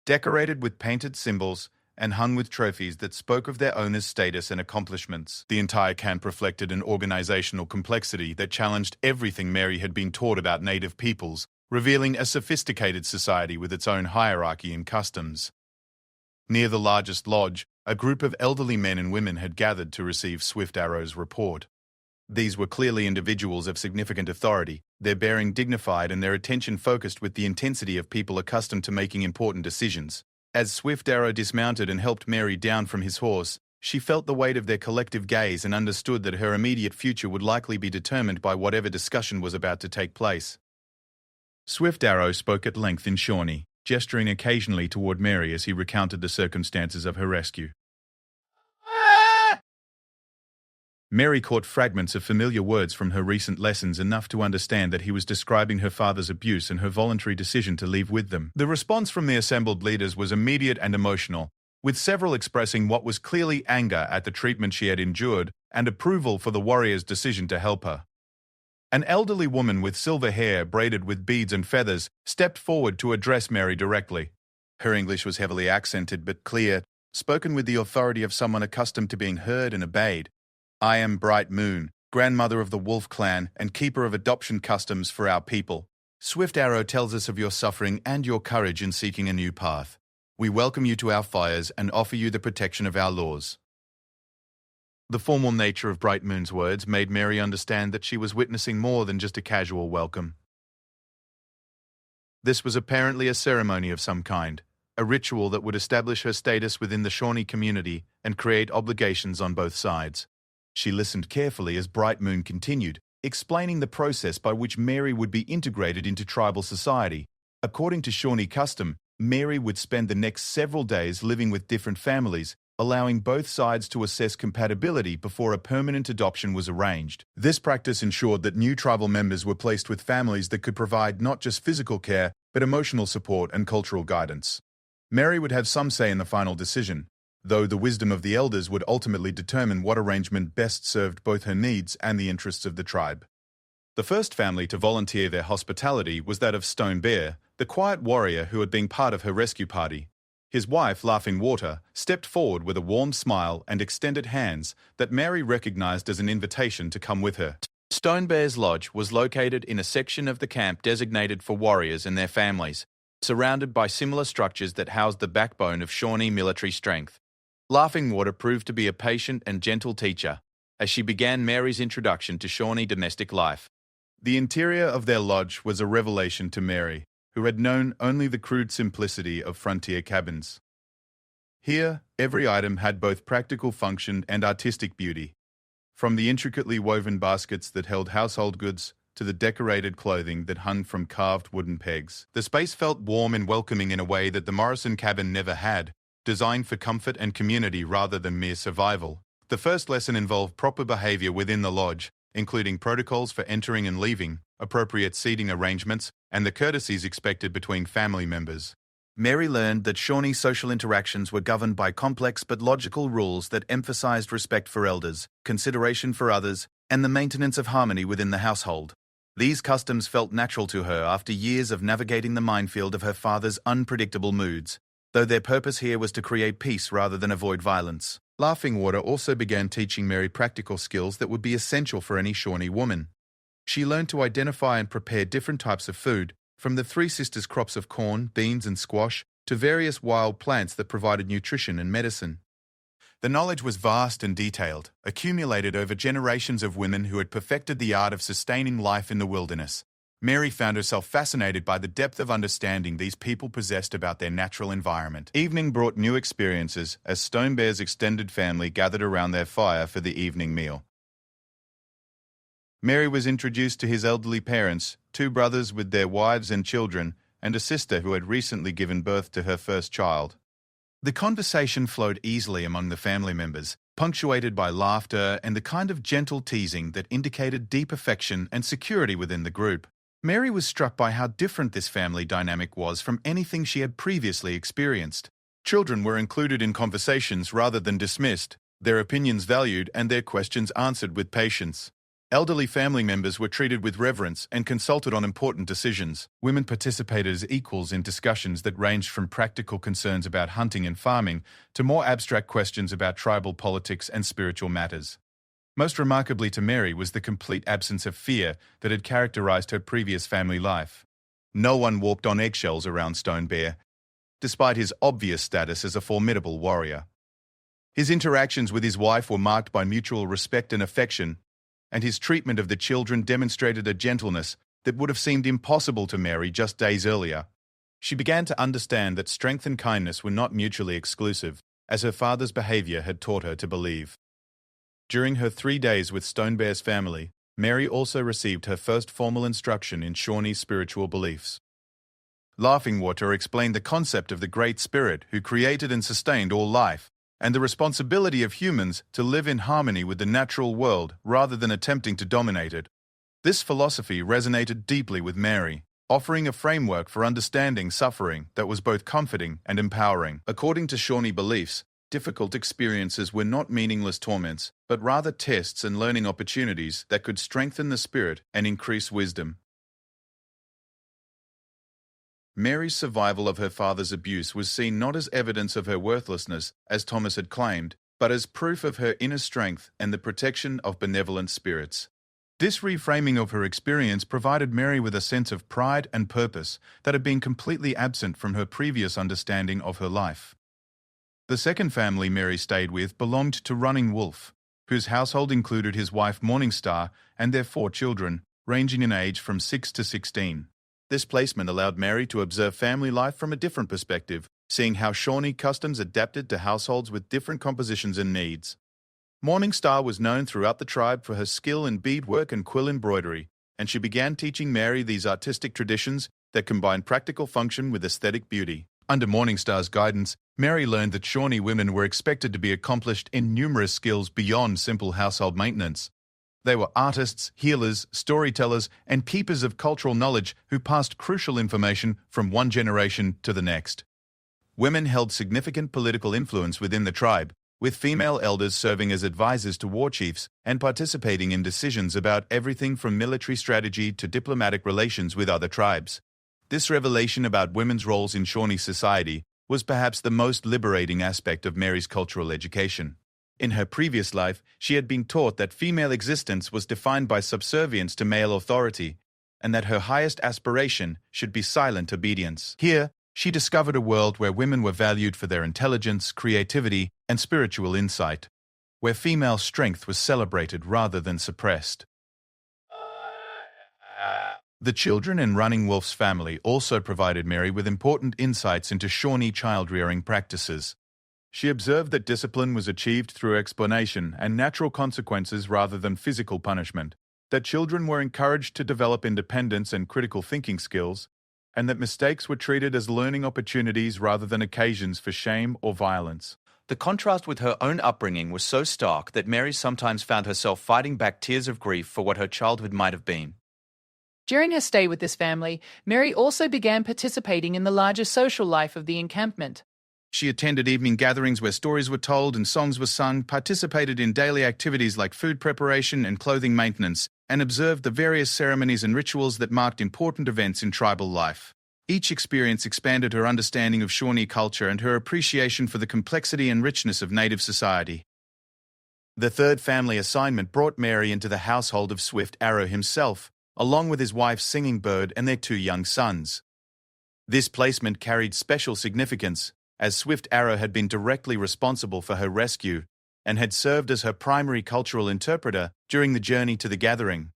decorated with painted symbols and hung with trophies that spoke of their owner's status and accomplishments. The entire camp reflected an organizational complexity that challenged everything Mary had been taught about native peoples, revealing a sophisticated society with its own hierarchy and customs. Near the largest lodge, a group of elderly men and women had gathered to receive Swift Arrow's report. These were clearly individuals of significant authority, their bearing dignified and their attention focused with the intensity of people accustomed to making important decisions. As Swift Arrow dismounted and helped Mary down from his horse, she felt the weight of their collective gaze and understood that her immediate future would likely be determined by whatever discussion was about to take place. Swift Arrow spoke at length in Shawnee, gesturing occasionally toward Mary as he recounted the circumstances of her rescue. Mary caught fragments of familiar words from her recent lessons enough to understand that he was describing her father's abuse and her voluntary decision to leave with them. The response from the assembled leaders was immediate and emotional, with several expressing what was clearly anger at the treatment she had endured and approval for the warrior's decision to help her. An elderly woman with silver hair braided with beads and feathers stepped forward to address Mary directly. Her English was heavily accented but clear, spoken with the authority of someone accustomed to being heard and obeyed. "I am Bright Moon, grandmother of the Wolf clan and keeper of adoption customs for our people. Swift Arrow tells us of your suffering and your courage in seeking a new path. We welcome you to our fires and offer you the protection of our laws." The formal nature of Bright Moon's words made Mary understand that she was witnessing more than just a casual welcome. This was apparently a ceremony of some kind, a ritual that would establish her status within the Shawnee community and create obligations on both sides. She listened carefully as Bright Moon continued, explaining the process by which Mary would be integrated into tribal society. According to Shawnee custom, Mary would spend the next several days living with different families, allowing both sides to assess compatibility before a permanent adoption was arranged. This practice ensured that new tribal members were placed with families that could provide not just physical care, but emotional support and cultural guidance. Mary would have some say in the final decision, though the wisdom of the elders would ultimately determine what arrangement best served both her needs and the interests of the tribe. The first family to volunteer their hospitality was that of Stone Bear, the quiet warrior who had been part of her rescue party. His wife, Laughing Water, stepped forward with a warm smile and extended hands that Mary recognized as an invitation to come with her. Stone Bear's lodge was located in a section of the camp designated for warriors and their families, surrounded by similar structures that housed the backbone of Shawnee military strength. Laughing Water proved to be a patient and gentle teacher, as she began Mary's introduction to Shawnee domestic life. The interior of their lodge was a revelation to Mary, who had known only the crude simplicity of frontier cabins. Here, every item had both practical function and artistic beauty. From the intricately woven baskets that held household goods to the decorated clothing that hung from carved wooden pegs, the space felt warm and welcoming in a way that the Morrison cabin never had, designed for comfort and community rather than mere survival. The first lesson involved proper behavior within the lodge, including protocols for entering and leaving, appropriate seating arrangements, and the courtesies expected between family members. Mary learned that Shawnee social interactions were governed by complex but logical rules that emphasized respect for elders, consideration for others, and the maintenance of harmony within the household. These customs felt natural to her after years of navigating the minefield of her father's unpredictable moods, though their purpose here was to create peace rather than avoid violence. Laughing Water also began teaching Mary practical skills that would be essential for any Shawnee woman. She learned to identify and prepare different types of food, from the Three Sisters crops of corn, beans, and squash, to various wild plants that provided nutrition and medicine. The knowledge was vast and detailed, accumulated over generations of women who had perfected the art of sustaining life in the wilderness. Mary found herself fascinated by the depth of understanding these people possessed about their natural environment. Evening brought new experiences as Stone Bear's extended family gathered around their fire for the evening meal. Mary was introduced to his elderly parents, two brothers with their wives and children, and a sister who had recently given birth to her first child. The conversation flowed easily among the family members, punctuated by laughter and the kind of gentle teasing that indicated deep affection and security within the group. Mary was struck by how different this family dynamic was from anything she had previously experienced. Children were included in conversations rather than dismissed, their opinions valued and their questions answered with patience. Elderly family members were treated with reverence and consulted on important decisions. Women participated as equals in discussions that ranged from practical concerns about hunting and farming to more abstract questions about tribal politics and spiritual matters. Most remarkably to Mary was the complete absence of fear that had characterized her previous family life. No one walked on eggshells around Stone Bear, despite his obvious status as a formidable warrior. His interactions with his wife were marked by mutual respect and affection, and his treatment of the children demonstrated a gentleness that would have seemed impossible to Mary just days earlier. She began to understand that strength and kindness were not mutually exclusive, as her father's behavior had taught her to believe. During her 3 days with Stone Bear's family, Mary also received her first formal instruction in Shawnee spiritual beliefs. Laughing Water explained the concept of the Great Spirit who created and sustained all life, and the responsibility of humans to live in harmony with the natural world rather than attempting to dominate it. This philosophy resonated deeply with Mary, offering a framework for understanding suffering that was both comforting and empowering. According to Shawnee beliefs, difficult experiences were not meaningless torments, but rather tests and learning opportunities that could strengthen the spirit and increase wisdom. Mary's survival of her father's abuse was seen not as evidence of her worthlessness, as Thomas had claimed, but as proof of her inner strength and the protection of benevolent spirits. This reframing of her experience provided Mary with a sense of pride and purpose that had been completely absent from her previous understanding of her life. The second family Mary stayed with belonged to Running Wolf, whose household included his wife Morningstar and their 4 children, ranging in age from 6 to 16. This placement allowed Mary to observe family life from a different perspective, seeing how Shawnee customs adapted to households with different compositions and needs. Morningstar was known throughout the tribe for her skill in beadwork and quill embroidery, and she began teaching Mary these artistic traditions that combined practical function with aesthetic beauty. Under Morningstar's guidance, Mary learned that Shawnee women were expected to be accomplished in numerous skills beyond simple household maintenance. They were artists, healers, storytellers, and keepers of cultural knowledge who passed crucial information from one generation to the next. Women held significant political influence within the tribe, with female elders serving as advisors to war chiefs and participating in decisions about everything from military strategy to diplomatic relations with other tribes. This revelation about women's roles in Shawnee society was perhaps the most liberating aspect of Mary's cultural education. In her previous life, she had been taught that female existence was defined by subservience to male authority, and that her highest aspiration should be silent obedience. Here, she discovered a world where women were valued for their intelligence, creativity, and spiritual insight, where female strength was celebrated rather than suppressed. The children in Running Wolf's family also provided Mary with important insights into Shawnee child-rearing practices. She observed that discipline was achieved through explanation and natural consequences rather than physical punishment, that children were encouraged to develop independence and critical thinking skills, and that mistakes were treated as learning opportunities rather than occasions for shame or violence. The contrast with her own upbringing was so stark that Mary sometimes found herself fighting back tears of grief for what her childhood might have been. During her stay with this family, Mary also began participating in the larger social life of the encampment. She attended evening gatherings where stories were told and songs were sung, participated in daily activities like food preparation and clothing maintenance, and observed the various ceremonies and rituals that marked important events in tribal life. Each experience expanded her understanding of Shawnee culture and her appreciation for the complexity and richness of Native society. The third family assignment brought Mary into the household of Swift Arrow himself, along with his wife Singing Bird and their 2 young sons. This placement carried special significance, as Swift Arrow had been directly responsible for her rescue and had served as her primary cultural interpreter during the journey to the gathering.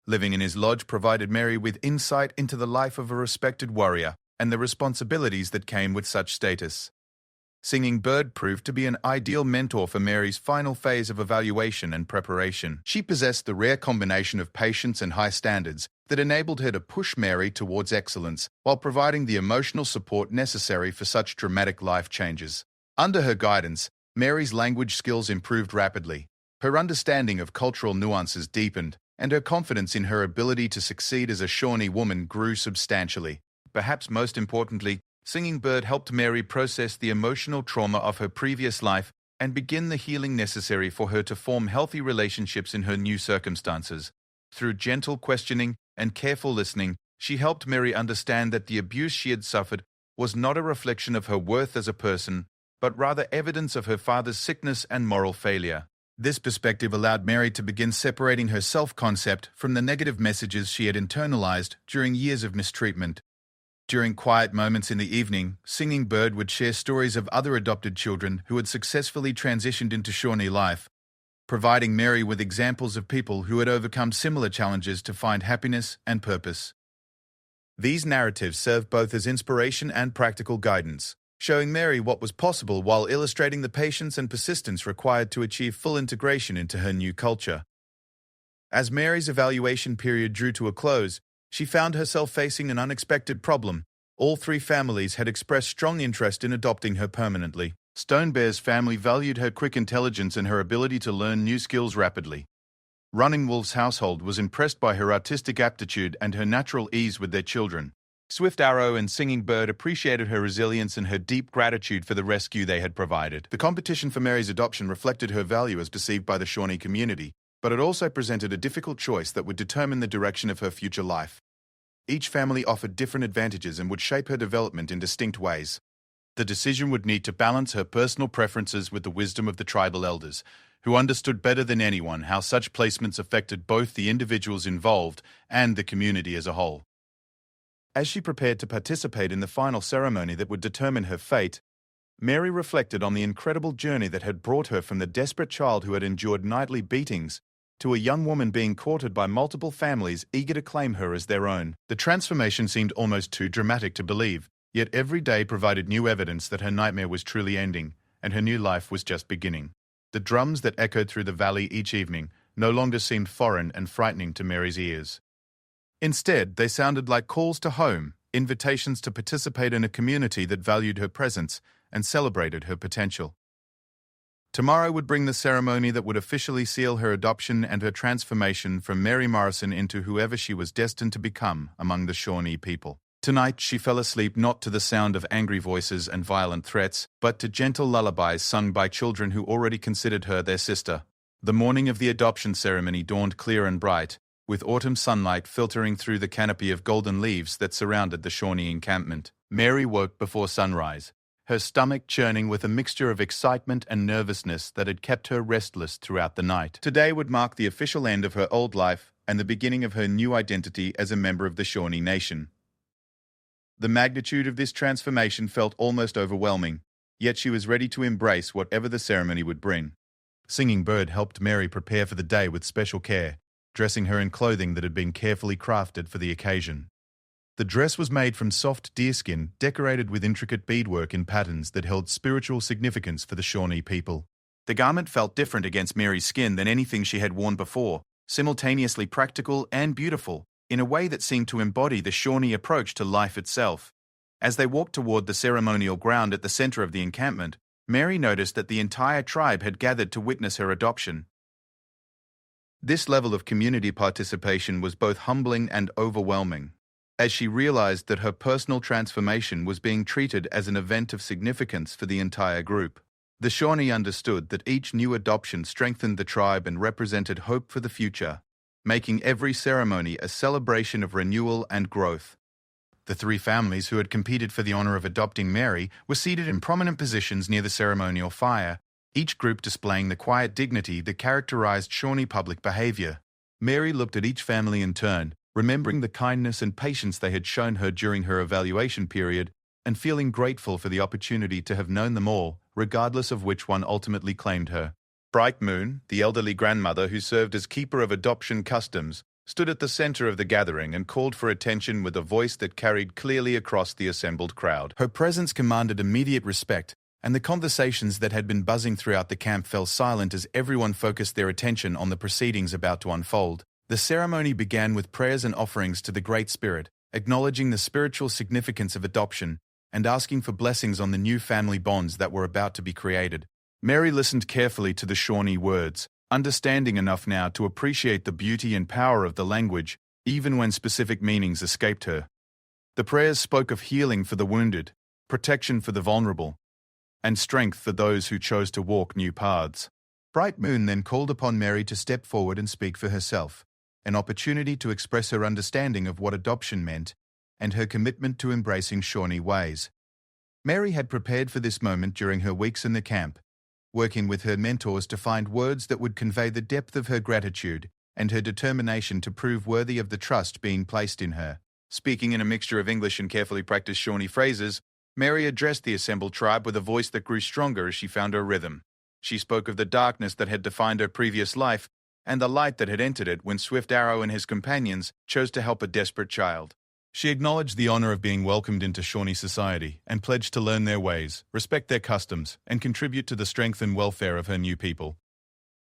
Living in his lodge provided Mary with insight into the life of a respected warrior and the responsibilities that came with such status. Singing Bird proved to be an ideal mentor for Mary's final phase of evaluation and preparation. She possessed the rare combination of patience and high standards that enabled her to push Mary towards excellence while providing the emotional support necessary for such dramatic life changes. Under her guidance, Mary's language skills improved rapidly. Her understanding of cultural nuances deepened, and her confidence in her ability to succeed as a Shawnee woman grew substantially. Perhaps most importantly, Singing Bird helped Mary process the emotional trauma of her previous life and begin the healing necessary for her to form healthy relationships in her new circumstances. Through gentle questioning and careful listening, she helped Mary understand that the abuse she had suffered was not a reflection of her worth as a person, but rather evidence of her father's sickness and moral failure. This perspective allowed Mary to begin separating her self-concept from the negative messages she had internalized during years of mistreatment. During quiet moments in the evening, Singing Bird would share stories of other adopted children who had successfully transitioned into Shawnee life, providing Mary with examples of people who had overcome similar challenges to find happiness and purpose. These narratives served both as inspiration and practical guidance, showing Mary what was possible while illustrating the patience and persistence required to achieve full integration into her new culture. As Mary's evaluation period drew to a close, she found herself facing an unexpected problem. All 3 families had expressed strong interest in adopting her permanently. Stonebear's family valued her quick intelligence and her ability to learn new skills rapidly. Running Wolf's household was impressed by her artistic aptitude and her natural ease with their children. Swift Arrow and Singing Bird appreciated her resilience and her deep gratitude for the rescue they had provided. The competition for Mary's adoption reflected her value as perceived by the Shawnee community, but it also presented a difficult choice that would determine the direction of her future life. Each family offered different advantages and would shape her development in distinct ways. The decision would need to balance her personal preferences with the wisdom of the tribal elders, who understood better than anyone how such placements affected both the individuals involved and the community as a whole. As she prepared to participate in the final ceremony that would determine her fate, Mary reflected on the incredible journey that had brought her from the desperate child who had endured nightly beatings to a young woman being courted by multiple families eager to claim her as their own. The transformation seemed almost too dramatic to believe, yet every day provided new evidence that her nightmare was truly ending, and her new life was just beginning. The drums that echoed through the valley each evening no longer seemed foreign and frightening to Mary's ears. Instead, they sounded like calls to home, invitations to participate in a community that valued her presence and celebrated her potential. Tomorrow would bring the ceremony that would officially seal her adoption and her transformation from Mary Morrison into whoever she was destined to become among the Shawnee people. Tonight, she fell asleep not to the sound of angry voices and violent threats, but to gentle lullabies sung by children who already considered her their sister. The morning of the adoption ceremony dawned clear and bright, with autumn sunlight filtering through the canopy of golden leaves that surrounded the Shawnee encampment. Mary woke before sunrise, her stomach churning with a mixture of excitement and nervousness that had kept her restless throughout the night. Today would mark the official end of her old life and the beginning of her new identity as a member of the Shawnee Nation. The magnitude of this transformation felt almost overwhelming, yet she was ready to embrace whatever the ceremony would bring. Singing Bird helped Mary prepare for the day with special care, dressing her in clothing that had been carefully crafted for the occasion. The dress was made from soft deerskin, decorated with intricate beadwork in patterns that held spiritual significance for the Shawnee people. The garment felt different against Mary's skin than anything she had worn before, simultaneously practical and beautiful, in a way that seemed to embody the Shawnee approach to life itself. As they walked toward the ceremonial ground at the center of the encampment, Mary noticed that the entire tribe had gathered to witness her adoption. This level of community participation was both humbling and overwhelming, as she realized that her personal transformation was being treated as an event of significance for the entire group. The Shawnee understood that each new adoption strengthened the tribe and represented hope for the future, making every ceremony a celebration of renewal and growth. The three families who had competed for the honor of adopting Mary were seated in prominent positions near the ceremonial fire, each group displaying the quiet dignity that characterized Shawnee public behavior. Mary looked at each family in turn, remembering the kindness and patience they had shown her during her evaluation period, and feeling grateful for the opportunity to have known them all, regardless of which one ultimately claimed her. Bright Moon, the elderly grandmother who served as keeper of adoption customs, stood at the center of the gathering and called for attention with a voice that carried clearly across the assembled crowd. Her presence commanded immediate respect, and the conversations that had been buzzing throughout the camp fell silent as everyone focused their attention on the proceedings about to unfold. The ceremony began with prayers and offerings to the Great Spirit, acknowledging the spiritual significance of adoption and asking for blessings on the new family bonds that were about to be created. Mary listened carefully to the Shawnee words, understanding enough now to appreciate the beauty and power of the language, even when specific meanings escaped her. The prayers spoke of healing for the wounded, protection for the vulnerable, and strength for those who chose to walk new paths. Bright Moon then called upon Mary to step forward and speak for herself, an opportunity to express her understanding of what adoption meant and her commitment to embracing Shawnee ways. Mary had prepared for this moment during her weeks in the camp, working with her mentors to find words that would convey the depth of her gratitude and her determination to prove worthy of the trust being placed in her. Speaking in a mixture of English and carefully practiced Shawnee phrases, Mary addressed the assembled tribe with a voice that grew stronger as she found her rhythm. She spoke of the darkness that had defined her previous life and the light that had entered it when Swift Arrow and his companions chose to help a desperate child. She acknowledged the honor of being welcomed into Shawnee society and pledged to learn their ways, respect their customs, and contribute to the strength and welfare of her new people.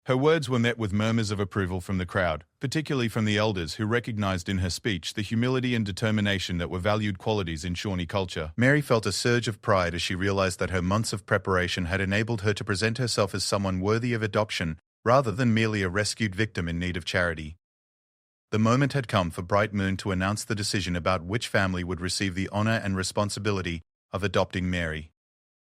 Her words were met with murmurs of approval from the crowd, particularly from the elders who recognized in her speech the humility and determination that were valued qualities in Shawnee culture. Mary felt a surge of pride as she realized that her months of preparation had enabled her to present herself as someone worthy of adoption rather than merely a rescued victim in need of charity. The moment had come for Bright Moon to announce the decision about which family would receive the honor and responsibility of adopting Mary.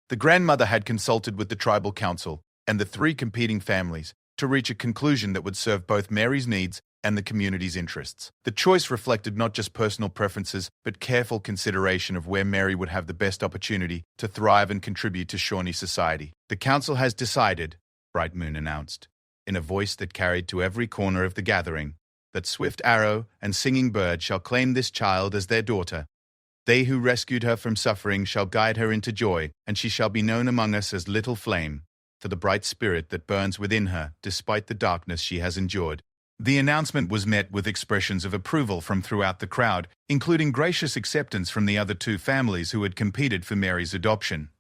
The grandmother had consulted with the tribal council and the three competing families to reach a conclusion that would serve both Mary's needs and the community's interests. The choice reflected not just personal preferences, but careful consideration of where Mary would have the best opportunity to thrive and contribute to Shawnee society. "The council has decided," Bright Moon announced, in a voice that carried to every corner of the gathering, "that Swift Arrow and Singing Bird shall claim this child as their daughter. They who rescued her from suffering shall guide her into joy, and she shall be known among us as Little Flame, for the bright spirit that burns within her despite the darkness she has endured." The announcement was met with expressions of approval from throughout the crowd, including gracious acceptance from the other two families who had competed for Mary's adoption.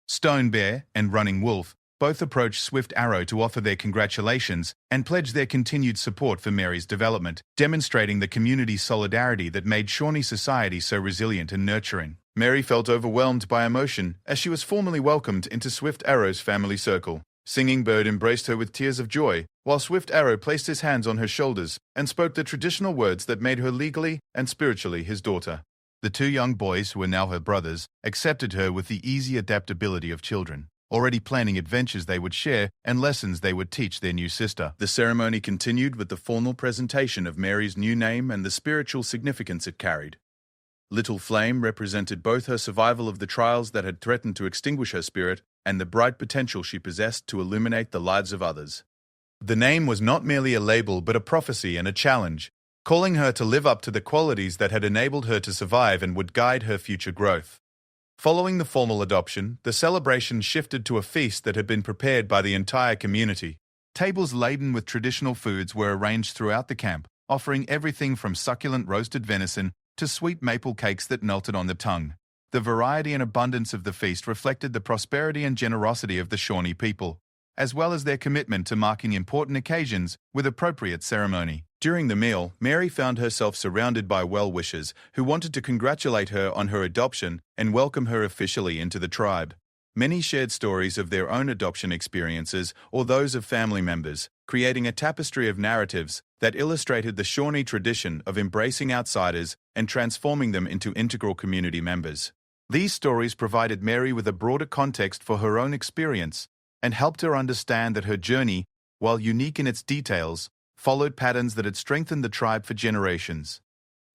Stone Bear and Running Wolf both approached Swift Arrow to offer their congratulations and pledge their continued support for Mary's development, demonstrating the community's solidarity that made Shawnee society so resilient and nurturing. Mary felt overwhelmed by emotion as she was formally welcomed into Swift Arrow's family circle. Singing Bird embraced her with tears of joy, while Swift Arrow placed his hands on her shoulders and spoke the traditional words that made her legally and spiritually his daughter. The two young boys, who were now her brothers, accepted her with the easy adaptability of children, already planning adventures they would share and lessons they would teach their new sister. The ceremony continued with the formal presentation of Mary's new name and the spiritual significance it carried. Little Flame represented both her survival of the trials that had threatened to extinguish her spirit and the bright potential she possessed to illuminate the lives of others. The name was not merely a label but a prophecy and a challenge, calling her to live up to the qualities that had enabled her to survive and would guide her future growth. Following the formal adoption, the celebration shifted to a feast that had been prepared by the entire community. Tables laden with traditional foods were arranged throughout the camp, offering everything from succulent roasted venison to sweet maple cakes that melted on the tongue. The variety and abundance of the feast reflected the prosperity and generosity of the Shawnee people, as well as their commitment to marking important occasions with appropriate ceremony. During the meal, Mary found herself surrounded by well-wishers who wanted to congratulate her on her adoption and welcome her officially into the tribe. Many shared stories of their own adoption experiences or those of family members, creating a tapestry of narratives that illustrated the Shawnee tradition of embracing outsiders and transforming them into integral community members. These stories provided Mary with a broader context for her own experience and helped her understand that her journey, while unique in its details, followed patterns that had strengthened the tribe for generations.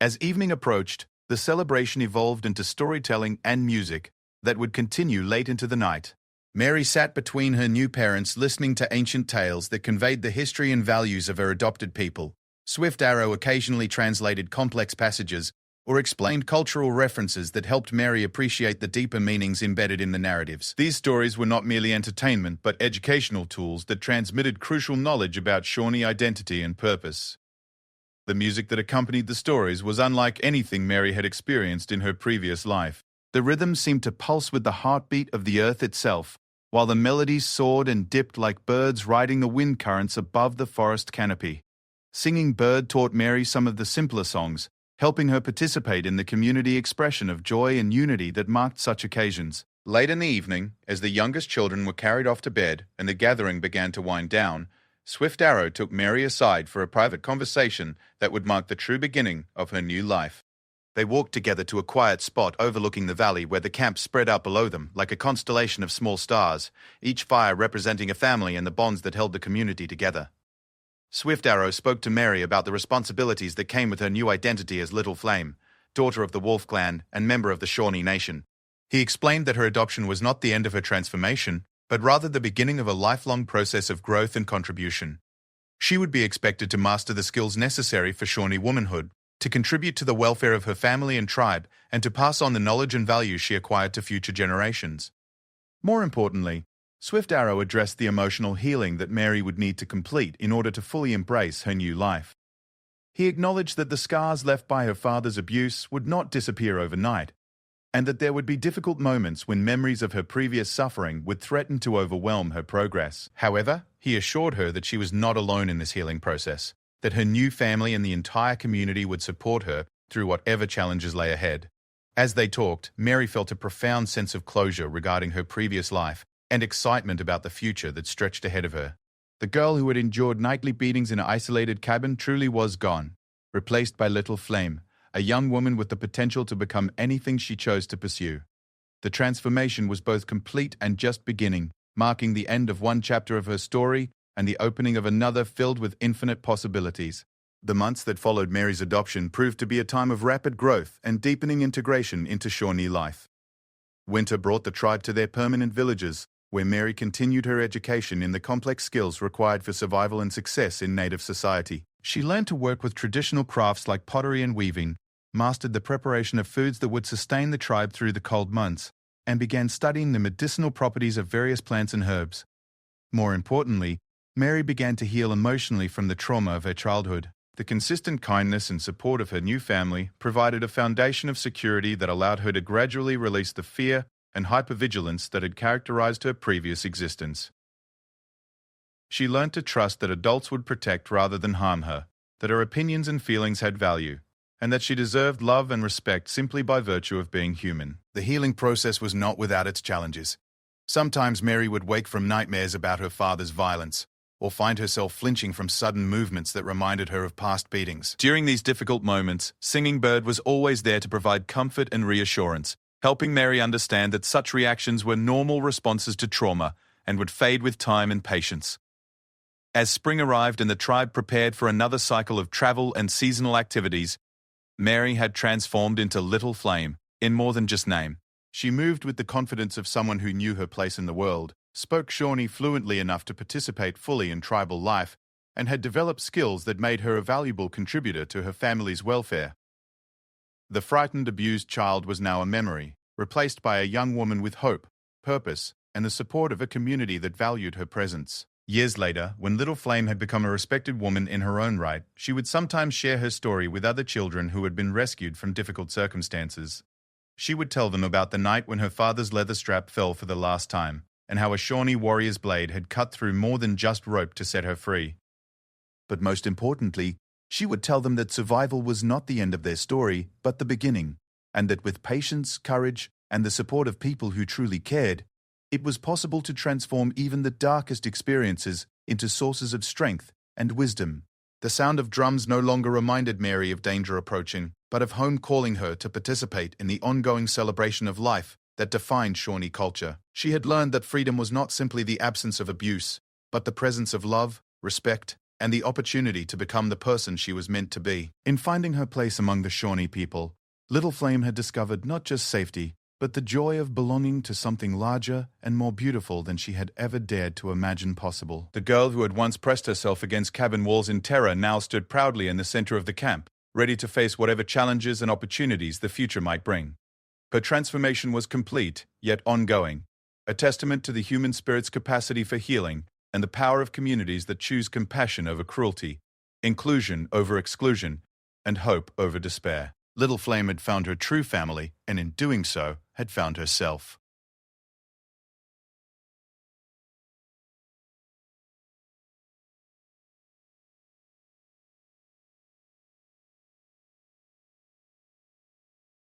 As evening approached, the celebration evolved into storytelling and music that would continue late into the night. Mary sat between her new parents listening to ancient tales that conveyed the history and values of her adopted people. Swift Arrow occasionally translated complex passages or explained cultural references that helped Mary appreciate the deeper meanings embedded in the narratives. These stories were not merely entertainment, but educational tools that transmitted crucial knowledge about Shawnee identity and purpose. The music that accompanied the stories was unlike anything Mary had experienced in her previous life. The rhythm seemed to pulse with the heartbeat of the earth itself, while the melodies soared and dipped like birds riding the wind currents above the forest canopy. Singing Bird taught Mary some of the simpler songs, helping her participate in the community expression of joy and unity that marked such occasions. Late in the evening, as the youngest children were carried off to bed and the gathering began to wind down, Swift Arrow took Mary aside for a private conversation that would mark the true beginning of her new life. They walked together to a quiet spot overlooking the valley where the camp spread out below them like a constellation of small stars, each fire representing a family and the bonds that held the community together. Swift Arrow spoke to Mary about the responsibilities that came with her new identity as Little Flame, daughter of the Wolf clan and member of the Shawnee Nation. He explained that her adoption was not the end of her transformation, but rather the beginning of a lifelong process of growth and contribution. She would be expected to master the skills necessary for Shawnee womanhood, to contribute to the welfare of her family and tribe, and to pass on the knowledge and values she acquired to future generations. More importantly, Swift Arrow addressed the emotional healing that Mary would need to complete in order to fully embrace her new life. He acknowledged that the scars left by her father's abuse would not disappear overnight, and that there would be difficult moments when memories of her previous suffering would threaten to overwhelm her progress. However, he assured her that she was not alone in this healing process, that her new family and the entire community would support her through whatever challenges lay ahead. As they talked, Mary felt a profound sense of closure regarding her previous life and excitement about the future that stretched ahead of her. The girl who had endured nightly beatings in an isolated cabin truly was gone, replaced by Little Flame, a young woman with the potential to become anything she chose to pursue. The transformation was both complete and just beginning, marking the end of one chapter of her story and the opening of another filled with infinite possibilities. The months that followed Mary's adoption proved to be a time of rapid growth and deepening integration into Shawnee life. Winter brought the tribe to their permanent villages, where Mary continued her education in the complex skills required for survival and success in native society. She learned to work with traditional crafts like pottery and weaving, mastered the preparation of foods that would sustain the tribe through the cold months, and began studying the medicinal properties of various plants and herbs. More importantly, Mary began to heal emotionally from the trauma of her childhood. The consistent kindness and support of her new family provided a foundation of security that allowed her to gradually release the fear and hypervigilance that had characterized her previous existence. She learned to trust that adults would protect rather than harm her, that her opinions and feelings had value, and that she deserved love and respect simply by virtue of being human. The healing process was not without its challenges. Sometimes Mary would wake from nightmares about her father's violence, or find herself flinching from sudden movements that reminded her of past beatings. During these difficult moments, Singing Bird was always there to provide comfort and reassurance, helping Mary understand that such reactions were normal responses to trauma and would fade with time and patience. As spring arrived and the tribe prepared for another cycle of travel and seasonal activities, Mary had transformed into Little Flame, in more than just name. She moved with the confidence of someone who knew her place in the world, spoke Shawnee fluently enough to participate fully in tribal life, and had developed skills that made her a valuable contributor to her family's welfare. The frightened, abused child was now a memory, replaced by a young woman with hope, purpose, and the support of a community that valued her presence. Years later, when Little Flame had become a respected woman in her own right, she would sometimes share her story with other children who had been rescued from difficult circumstances. She would tell them about the night when her father's leather strap fell for the last time, and how a Shawnee warrior's blade had cut through more than just rope to set her free. But most importantly, she would tell them that survival was not the end of their story, but the beginning, and that with patience, courage, and the support of people who truly cared, it was possible to transform even the darkest experiences into sources of strength and wisdom. The sound of drums no longer reminded Mary of danger approaching, but of home calling her to participate in the ongoing celebration of life that defined Shawnee culture. She had learned that freedom was not simply the absence of abuse, but the presence of love, respect, and the opportunity to become the person she was meant to be. In finding her place among the Shawnee people, Little Flame had discovered not just safety, but the joy of belonging to something larger and more beautiful than she had ever dared to imagine possible. The girl who had once pressed herself against cabin walls in terror now stood proudly in the center of the camp, ready to face whatever challenges and opportunities the future might bring. Her transformation was complete, yet ongoing, a testament to the human spirit's capacity for healing and the power of communities that choose compassion over cruelty, inclusion over exclusion, and hope over despair. Little Flame had found her true family, and in doing so, had found herself.